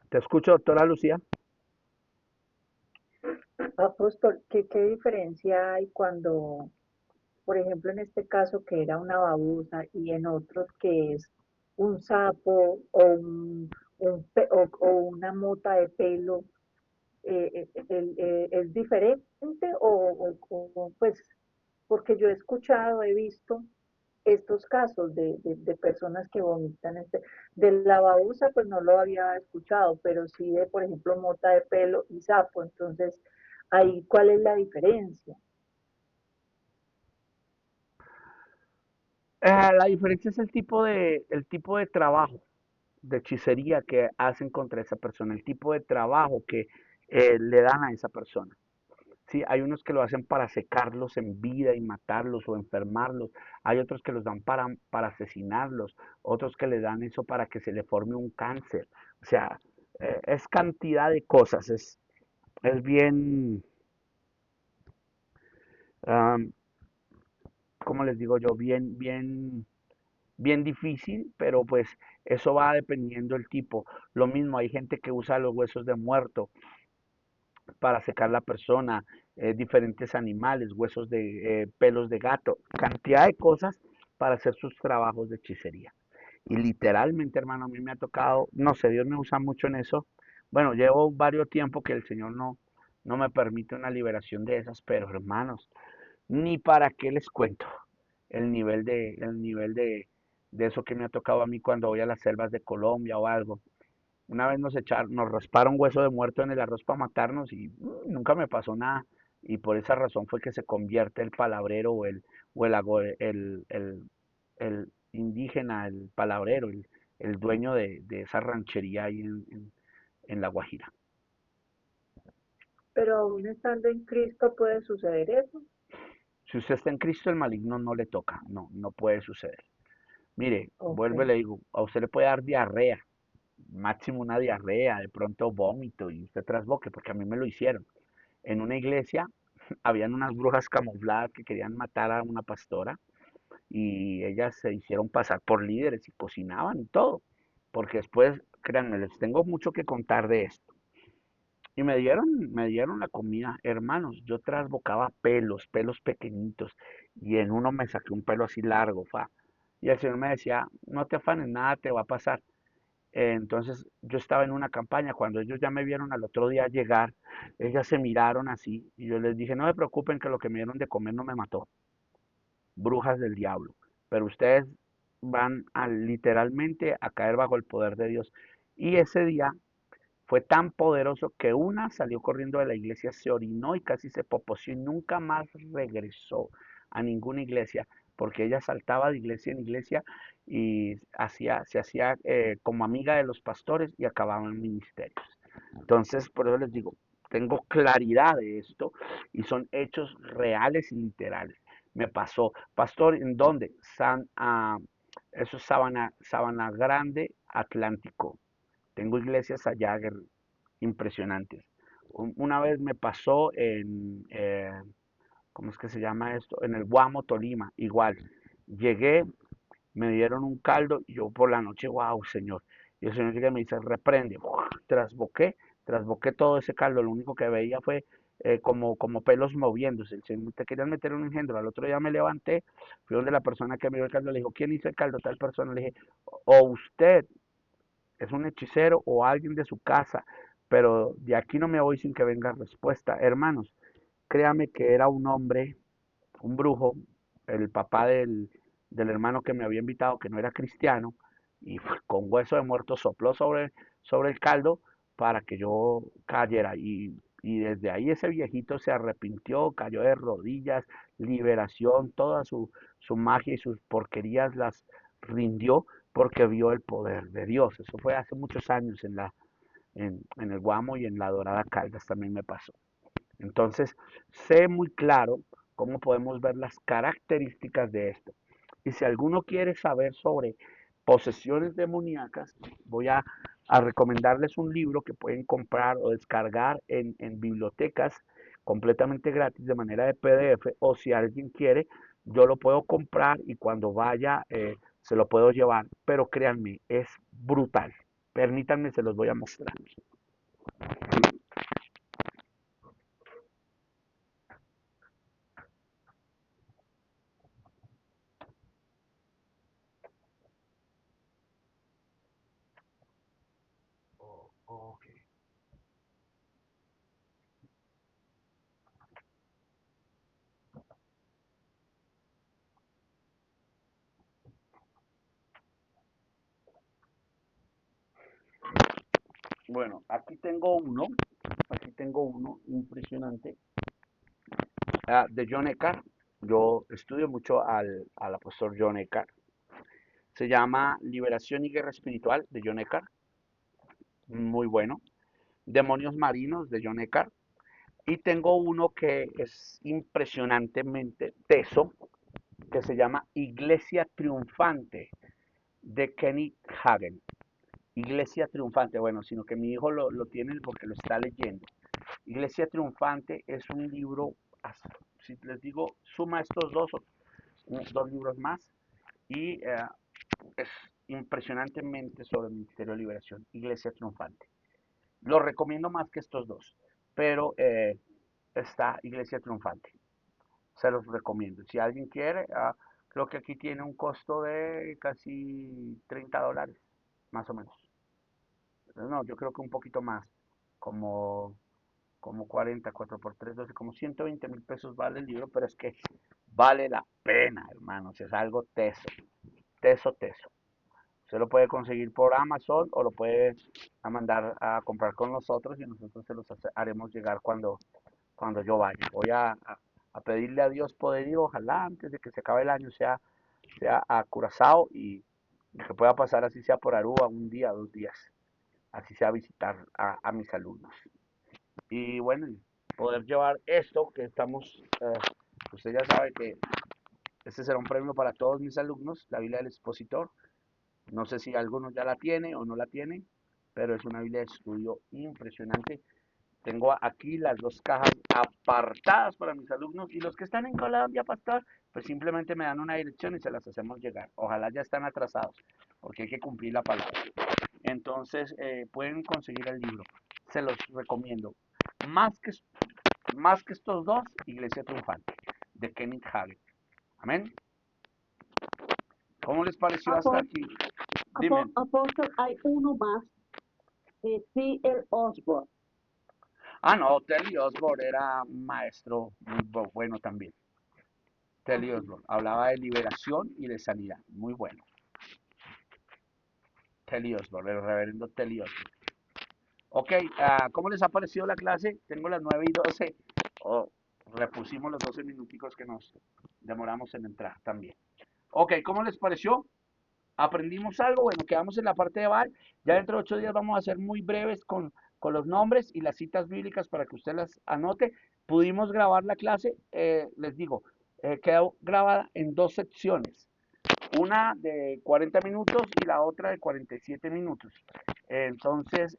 Te escucho, doctora Lucía. Apóstol, ¿qué diferencia hay cuando, por ejemplo, en este caso que era una babosa y en otros que es un sapo o, o una mota de pelo? ¿Es diferente pues, porque yo he escuchado, he visto estos casos de personas que vomitan de la babosa, pues no lo había escuchado, pero sí de, por ejemplo, mota de pelo y sapo. Entonces, Ahí, ¿cuál es la diferencia? La diferencia es el tipo de trabajo, de hechicería que hacen contra esa persona, el tipo de trabajo que le dan a esa persona. Sí, hay unos que lo hacen para secarlos en vida y matarlos o enfermarlos. Hay otros que los dan para asesinarlos. Otros que le dan eso para que se le forme un cáncer. O sea, es cantidad de cosas. Es bien, am, ¿cómo les digo yo? Bien difícil, pero pues eso va dependiendo del tipo. Lo mismo, hay gente que usa los huesos de muerto para secar la persona, diferentes animales, huesos de pelos de gato, cantidad de cosas para hacer sus trabajos de hechicería. Y literalmente, hermano, a mí me ha tocado, no sé, Dios me usa mucho en eso. Bueno, llevo varios tiempo que el Señor no me permite una liberación de esas, pero hermanos, ni para qué les cuento el nivel de eso que me ha tocado a mí cuando voy a las selvas de Colombia o algo. Una vez nos rasparon hueso de muerto en el arroz para matarnos y nunca me pasó nada. Y por esa razón fue que se convierte el palabrero o el indígena, el palabrero, el dueño de esa ranchería ahí en La Guajira. Pero aún estando en Cristo puede suceder eso. Si usted está en Cristo, el maligno no le toca, no puede suceder. Mire, Ok. vuelvo y le digo, a usted le puede dar diarrea, máximo una diarrea, de pronto vómito y usted trasboque, porque a mí me lo hicieron. En una iglesia habían unas brujas camufladas que querían matar a una pastora y ellas se hicieron pasar por líderes y cocinaban y todo, porque después, créanme, les tengo mucho que contar de esto. Y me dieron la comida, hermanos, yo trasbocaba pelos pequeñitos, y en uno me saqué un pelo así largo, fa. Y el Señor me decía, no te afanes, nada te va a pasar. Entonces yo estaba en una campaña, cuando ellos ya me vieron al otro día llegar, ellas se miraron así y yo les dije, no se preocupen que lo que me dieron de comer no me mató, brujas del diablo, pero ustedes van a literalmente a caer bajo el poder de Dios. Y ese día fue tan poderoso que una salió corriendo de la iglesia, se orinó y casi se poposió y nunca más regresó a ninguna iglesia, porque ella saltaba de iglesia en iglesia y se hacía como amiga de los pastores y acababa en ministerios. Entonces, por eso les digo, tengo claridad de esto y son hechos reales y literales. Me pasó, pastor, ¿en dónde? Eso es Sabana Grande, Atlántico. Tengo iglesias allá impresionantes. Una vez me pasó ¿cómo es que se llama esto? En el Guamo, Tolima, igual. Llegué, me dieron un caldo y yo por la noche, wow, Señor. Y el Señor llega y me dice, reprende. Trasboqué todo ese caldo. Lo único que veía fue como pelos moviéndose. El Señor, te querían meter un engendro. Al otro día me levanté, fui donde la persona que me dio el caldo, le dijo, ¿quién hizo el caldo? Tal persona. Le dije, o usted es un hechicero o alguien de su casa, pero de aquí no me voy sin que venga respuesta. Hermanos, créame que era un hombre, un brujo, el papá del hermano que me había invitado, que no era cristiano, y con hueso de muerto sopló sobre el caldo para que yo cayera. Y desde ahí ese viejito se arrepintió, cayó de rodillas, liberación, toda su magia y sus porquerías las rindió porque vio el poder de Dios. Eso fue hace muchos años en el Guamo y en la Dorada Caldas también me pasó. Entonces, sé muy claro cómo podemos ver las características de esto. Y si alguno quiere saber sobre posesiones demoníacas, voy a recomendarles un libro que pueden comprar o descargar en bibliotecas completamente gratis de manera de PDF, o si alguien quiere, yo lo puedo comprar y cuando vaya se lo puedo llevar, pero créanme, es brutal. Permítanme, se los voy a mostrar. Oh, okay. Bueno, aquí tengo uno, aquí tengo uno impresionante de John Eckhart. Yo estudio mucho al apóstol John Eckhart. Se llama Liberación y Guerra Espiritual de John Eckhart. Muy bueno. Demonios Marinos de John Eckhart. Y tengo uno que es impresionantemente teso, que se llama Iglesia Triunfante de Kenny Hagen. Iglesia Triunfante, bueno, sino que mi hijo lo tiene porque lo está leyendo. Iglesia Triunfante es un libro, si les digo, suma estos dos libros más, y es impresionantemente sobre el Ministerio de Liberación, Iglesia Triunfante. Lo recomiendo más que estos dos, pero está Iglesia Triunfante. Se los recomiendo. Si alguien quiere, creo que aquí tiene un costo de casi $30, más o menos. No, yo creo que un poquito más, como 40, 4 por 3, 12, como 120,000 pesos vale el libro, pero es que vale la pena, hermanos, es algo teso, teso, teso. Se lo puede conseguir por Amazon o lo puede mandar a comprar con nosotros y nosotros se los haremos llegar cuando yo vaya. Voy a pedirle a Dios poder ir, ojalá antes de que se acabe el año sea a Curazao y que pueda pasar así sea por Aruba un día, 2 días, así sea a visitar a mis alumnos. Y bueno, poder llevar esto que estamos, usted ya sabe que este será un premio para todos mis alumnos, la Biblia del Expositor. No sé si algunos ya la tiene o no la tiene, pero es una Biblia de estudio impresionante. Tengo aquí las 2 cajas apartadas para mis alumnos y los que están en Colombia, pastor, pues simplemente me dan una dirección y se las hacemos llegar. Ojalá ya están atrasados, porque hay que cumplir la palabra. Entonces, pueden conseguir el libro. Se los recomiendo. Más que, más que estos dos, Iglesia Triunfante, de Kenneth Hagin. Amén. ¿Cómo les pareció hasta aquí? Dime. Apóstol, hay uno más, C.L. Osborne. No, Telly Osborne era un maestro muy bueno también. Telly Osborne hablaba de liberación y de sanidad. Muy bueno. Telly Osborne, el reverendo Telly Osborne. Ok, ¿cómo les ha parecido la clase? Tengo las 9:12. Repusimos los 12 minuticos que nos demoramos en entrar también. Ok, ¿cómo les pareció? ¿Aprendimos algo? Bueno, quedamos en la parte de Val. Ya dentro de 8 días vamos a ser muy breves con los nombres y las citas bíblicas para que usted las anote. Pudimos grabar la clase, les digo, quedó grabada en 2 secciones. Una de 40 minutos y la otra de 47 minutos. Entonces,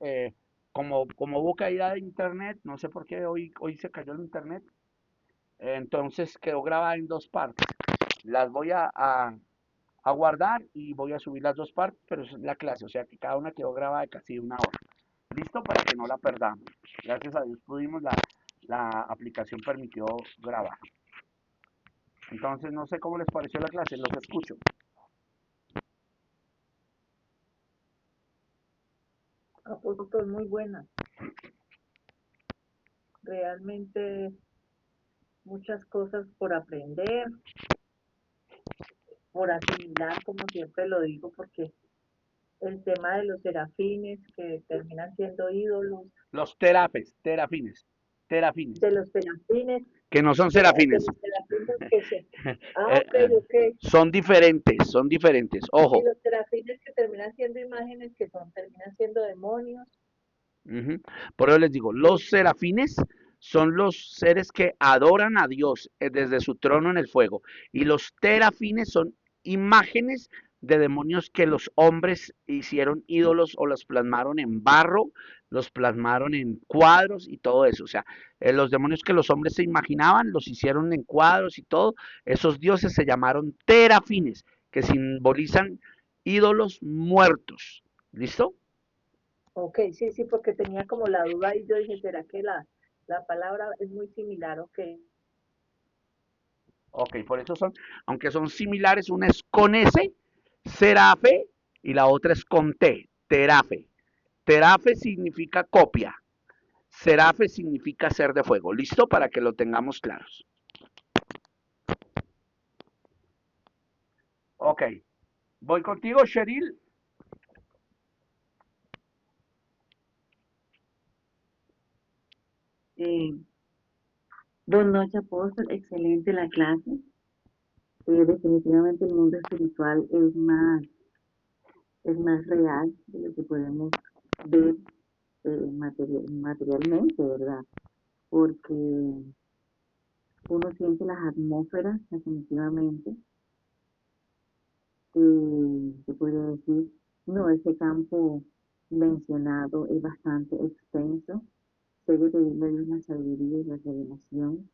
como hubo caída de internet, no sé por qué hoy se cayó el internet, entonces quedó grabada en 2 partes. Las voy a guardar y voy a subir las 2 partes, pero es la clase, o sea que cada una quedó grabada de casi 1 hora. Listo para que no la perdamos. Gracias a Dios pudimos, la aplicación permitió grabar. Entonces no sé cómo les pareció la clase, los escucho. Apóstol, muy buena. Realmente muchas cosas por aprender, por asimilar, como siempre lo digo, porque el tema de los serafines que terminan siendo ídolos, Los terafines, de los serafines, que no son de serafines. los serafines que se... Eh, Ok, eh, ok. son diferentes, Y ojo. los serafines que terminan siendo imágenes que terminan siendo demonios. Por eso les digo, los serafines son los seres que adoran a Dios desde su trono en el fuego. Y los terafines son imágenes de demonios que los hombres hicieron ídolos o los plasmaron en barro, los plasmaron en cuadros y todo eso. O sea, los demonios que los hombres se imaginaban, los hicieron en cuadros y todo. Esos dioses se llamaron terafines, que simbolizan ídolos muertos. ¿Listo? Ok, sí, sí, porque tenía como la duda y yo dije, ¿será que la palabra es muy similar? Ok, Ok, por eso aunque son similares, una es con S, serafe, y la otra es con T, terafe. Terafe significa copia, serafe significa ser de fuego. ¿Listo? Para que lo tengamos claros. Ok, voy contigo, Cheryl. Eh, Buenas noches, apóstol. Excelente la clase. Definitivamente el mundo espiritual es más real de lo que podemos ver materialmente, ¿verdad? Porque uno siente las atmósferas, definitivamente. Se podría decir, no, ese campo mencionado es bastante extenso. Sé que pedirle a Dios la sabiduría y la revelación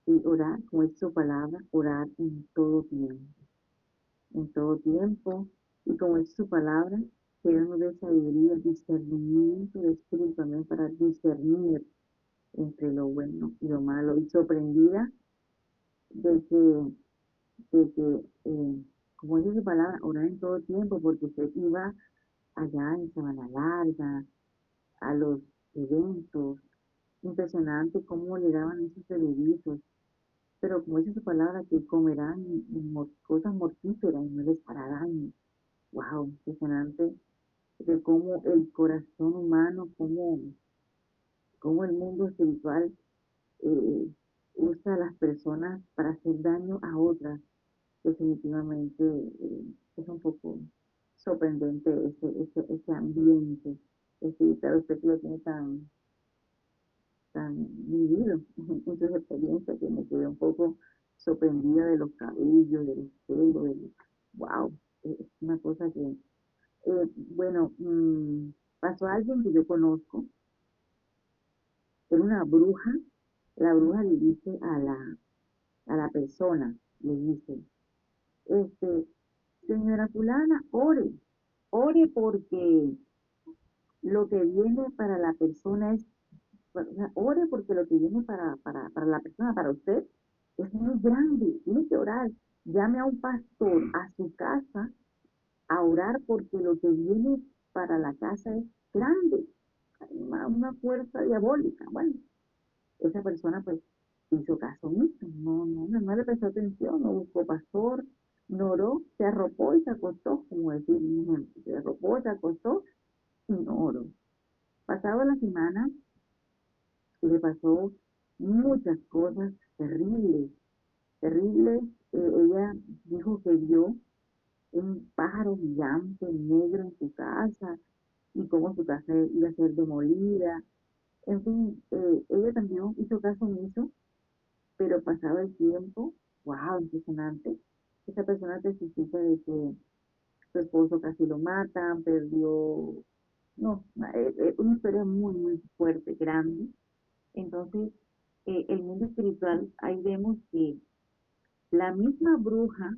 y orar, como es su palabra, orar en todo tiempo, y como es su palabra, que Dios nos dé sabiduría, discernimiento de espíritu también para discernir entre lo bueno y lo malo, y sorprendida de que, como dice su palabra, orar en todo tiempo, porque usted iba allá en Sabana Larga, a los eventos, impresionante cómo le daban esos servicios, pero como dice su palabra, que comerán cosas mortíferas y no les hará daño. Wow, impresionante de cómo el corazón humano, cómo el mundo espiritual eh, usa a las personas para hacer daño a otras. Definitivamente es un poco sorprendente ese ambiente espiritual. Usted que lo tiene tan vivido en sus experiencias, que me quedé un poco sorprendida de los cabellos, de los pelos, wow, es una cosa que, bueno, pasó alguien que yo conozco, era una bruja. La bruja le dice a la persona, le dice, este, señora fulana, ore porque lo que viene para la persona es, o sea, ore porque lo que viene para la persona, para usted, es muy grande, tiene que orar. Llame a un pastor a su casa a orar porque lo que viene para la casa es grande, hay una fuerza diabólica. Bueno, esa persona pues hizo caso omiso, no le prestó atención, no buscó pastor, no oró, se arropó y se acostó, como decir un ejemplo, se arropó, se acostó y no oró. Pasaba la semana y le pasó muchas cosas terribles, terribles. Ella dijo que vio un pájaro gigante negro en su casa y cómo su casa iba a ser demolida. En fin, ella también hizo caso omiso, pero pasaba el tiempo, wow, impresionante. Esa persona testifica de que su esposo casi lo matan, perdió, no, es una historia muy fuerte, grande. Entonces, el mundo espiritual, ahí vemos que la misma bruja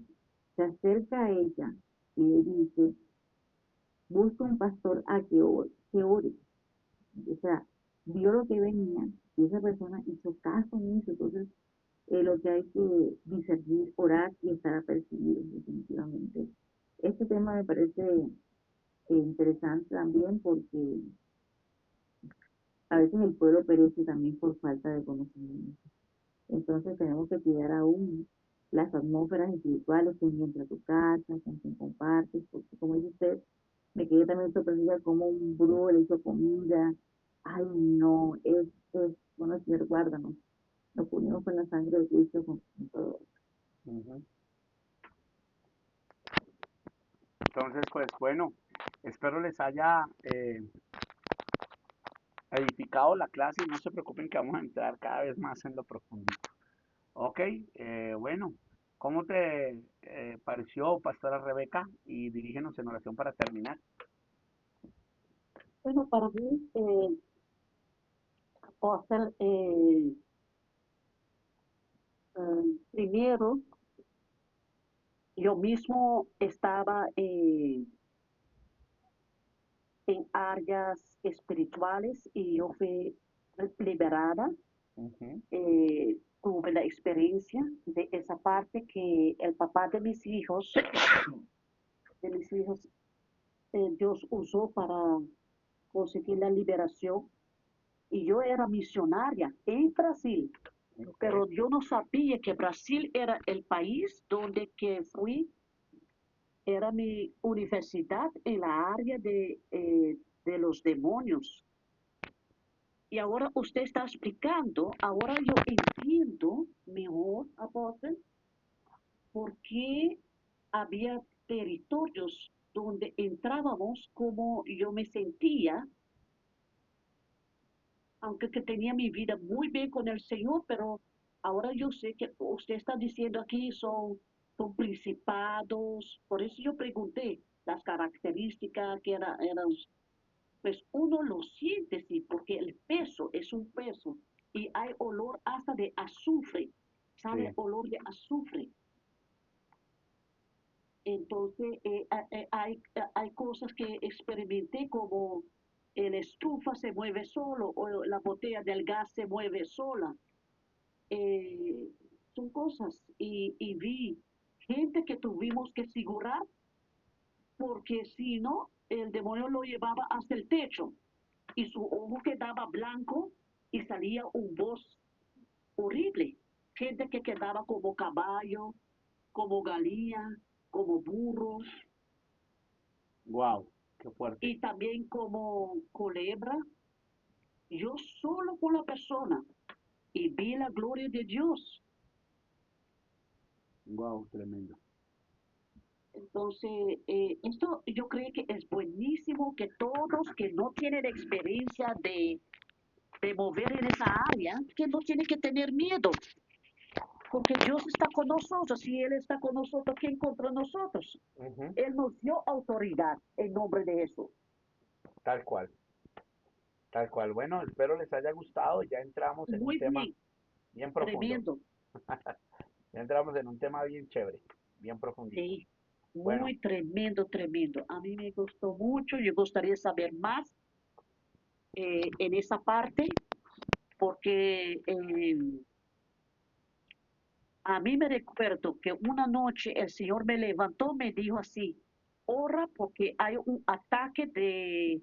se acerca a ella y le dice, busca un pastor a que ore. O sea, vio lo que venía y esa persona hizo caso omiso. Entonces, lo que hay que discernir, orar y estar apercibidos, definitivamente. Este tema me parece interesante también porque a veces el pueblo perece también por falta de conocimiento. Entonces tenemos que cuidar aún las atmósferas espirituales con quien entra a tu casa, con quien compartes, porque como dice usted, me quedé también sorprendida como un brujo le hizo comida. Ay, no, bueno, Señor, guárdanos. Nos unimos con la sangre de Cristo con todo. Ujú. Entonces, pues bueno, espero les haya edificado la clase y no se preocupen que vamos a entrar cada vez más en lo profundo. Ok, bueno, ¿cómo te pareció, Pastora Rebeca? Y dirígenos en oración para terminar. Bueno, para mí, apóstol, primero, yo mismo estaba en áreas espirituales y yo fui liberada. Ujú. Tuve la experiencia de esa parte que el papá de mis hijos, Dios usó para conseguir la liberación. Y yo era misionaria en Brasil, Ok. pero yo no sabía que Brasil era el país donde que fui, era mi universidad en la área de los demonios. Y ahora usted está explicando, ahora yo entiendo mejor, apóstol, por qué había territorios donde entrábamos como yo me sentía, aunque que tenía mi vida muy bien con el Señor, pero ahora yo sé que usted está diciendo aquí son principados, por eso yo pregunté las características que eran, pues uno lo siente, sí, porque el peso es un peso y hay olor hasta de azufre, sale Sí, olor de azufre. Entonces, hay cosas que experimenté como la estufa se mueve solo o la botella del gas se mueve sola. Eh, Son cosas. Y vi gente que tuvimos que asegurar porque si no, el demonio lo llevaba hasta el techo y su ojo quedaba blanco y salía un voz horrible. Gente que quedaba como caballo, como galilla, como burro wow, qué fuerte. y también como culebra. Yo solo con la persona y vi la gloria de Dios. Wow, tremendo. Entonces, esto yo creo que es buenísimo que todos que no tienen experiencia de mover en esa área, que no tienen que tener miedo, porque Dios está con nosotros y Él está con nosotros, ¿quién contra nosotros? Ujú, Él nos dio autoridad en nombre de Jesús. tal cual, tal cual. Bueno, espero les haya gustado. Ya entramos en un Muy tema bien, bien profundo. tremendo. Ya entramos en un tema bien chévere, bien profundito. Sí, Bueno, muy tremendo, tremendo. A mí me gustó mucho. Yo gustaría saber más en esa parte, porque a mí me recuerdo que una noche el Señor me levantó, me dijo así, ora porque hay un ataque de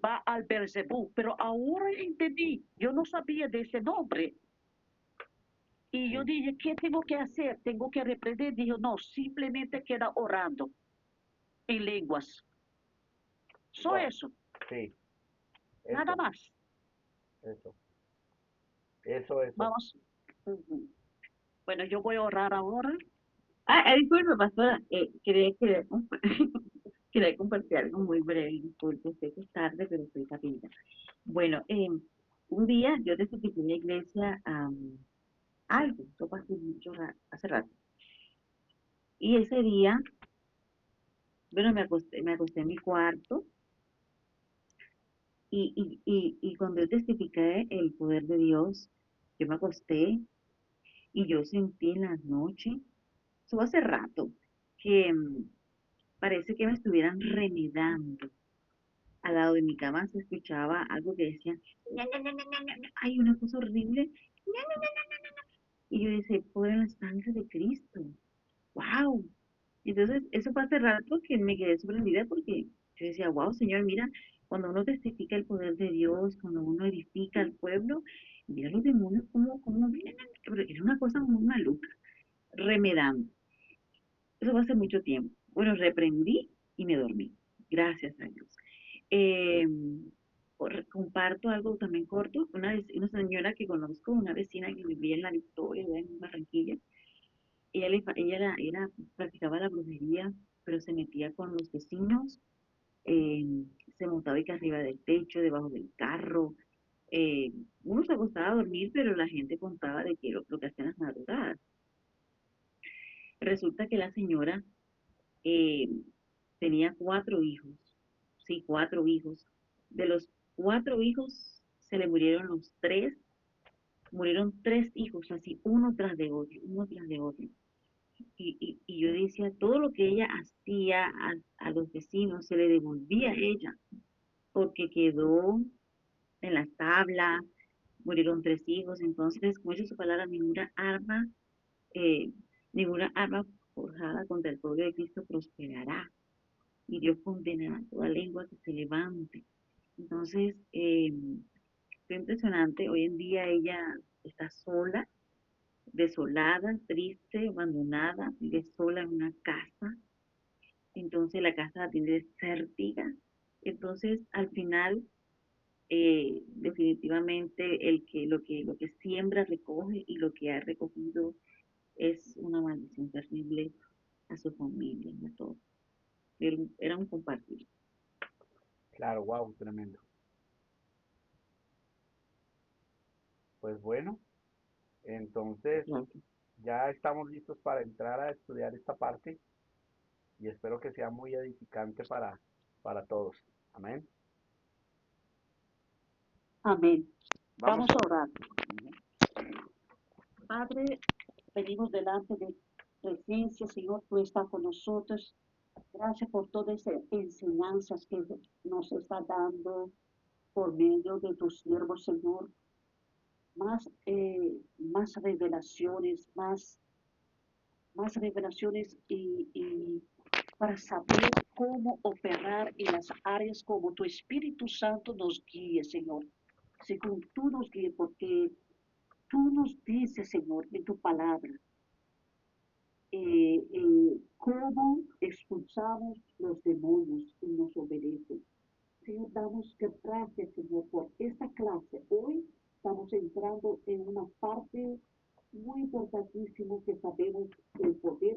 va al Belzebú, pero ahora entendí, yo no sabía de ese nombre. Y yo sí, dije, ¿qué tengo que hacer? Tengo que reprender. Dijo, no, simplemente queda orando en lenguas. Solo wow, eso, sí, nada eso, más. eso, eso. Vamos. Ujú. Bueno, yo voy a orar ahora. Disculpe, pastora, quería compartir algo muy breve, disculpe, sé que es tarde, pero estoy rapidita. Bueno, un día yo desde que fui a la iglesia, algo, esto pasó hace rato, y ese día, bueno, me acosté en mi cuarto, y cuando yo testifiqué el poder de Dios, yo me acosté y yo sentí en la noche, eso fue hace rato, que parece que me estuvieran remedando. Al lado de mi cama se escuchaba algo que decía, "ña, ña, ña, ña, ña, ña, ña". Ay, una cosa horrible. "Ña, ña, ña, ña, ña, ña". Y yo decía, poder en la sangre de Cristo. ¡Wow! Entonces, eso fue hace rato que me quedé sorprendida porque yo decía, wow, Señor, mira, cuando uno testifica el poder de Dios, cuando uno edifica al pueblo, mira los demonios como vienen, pero era una cosa muy maluca, remedando. Eso fue hace mucho tiempo. Bueno, reprendí y me dormí. Gracias a Dios. Eh, Comparto algo también corto. Una señora que conozco, una vecina que vivía en La Victoria, allá en Barranquilla, practicaba la brujería, pero se metía con los vecinos, eh, se montaba y que arriba del techo, debajo del carro. eh, Uno se acostaba a dormir, pero la gente contaba de que lo que hacían las madrugadas. Resulta que la señora eh, tenía 4 hijos, sí, 4 hijos. De los 4 hijos se le murieron 3 hijos, así, uno tras de otro. Y yo decía, todo lo que ella hacía a los vecinos se le devolvía a ella, porque quedó en las tablas, murieron 3 hijos, entonces, como dice su palabra, eh, ninguna arma forjada contra el pueblo de Cristo prosperará, y Dios condenará toda lengua que se levante. Entonces, fue impresionante, hoy en día ella está sola, desolada, triste, abandonada, vive sola en una casa, entonces la casa la tiene desértica, entonces al final definitivamente lo que siembra recoge y lo que ha recogido es una maldición terrible a su familia y a todos. Era un compartir. Claro, wow, tremendo. Pues bueno, entonces Gracias. ya estamos listos para entrar a estudiar esta parte y espero que sea muy edificante para todos. Amén. Amén. Vamos. Vamos a orar. Padre, venimos delante de presencia, Señor, tú estás con nosotros. Gracias por todas esas enseñanzas que nos está dando por medio de tus siervos, Señor. Más revelaciones, más revelaciones y para saber cómo operar en las áreas como tu Espíritu Santo nos guíe, Señor. Según tú nos guíes, porque tú nos dices, Señor, en tu palabra, cómo expulsamos los demonios y nos obedecen. Señor, damos gracias, Señor, por esta clase. Hoy estamos entrando en una parte muy importantísima que sabemos el poder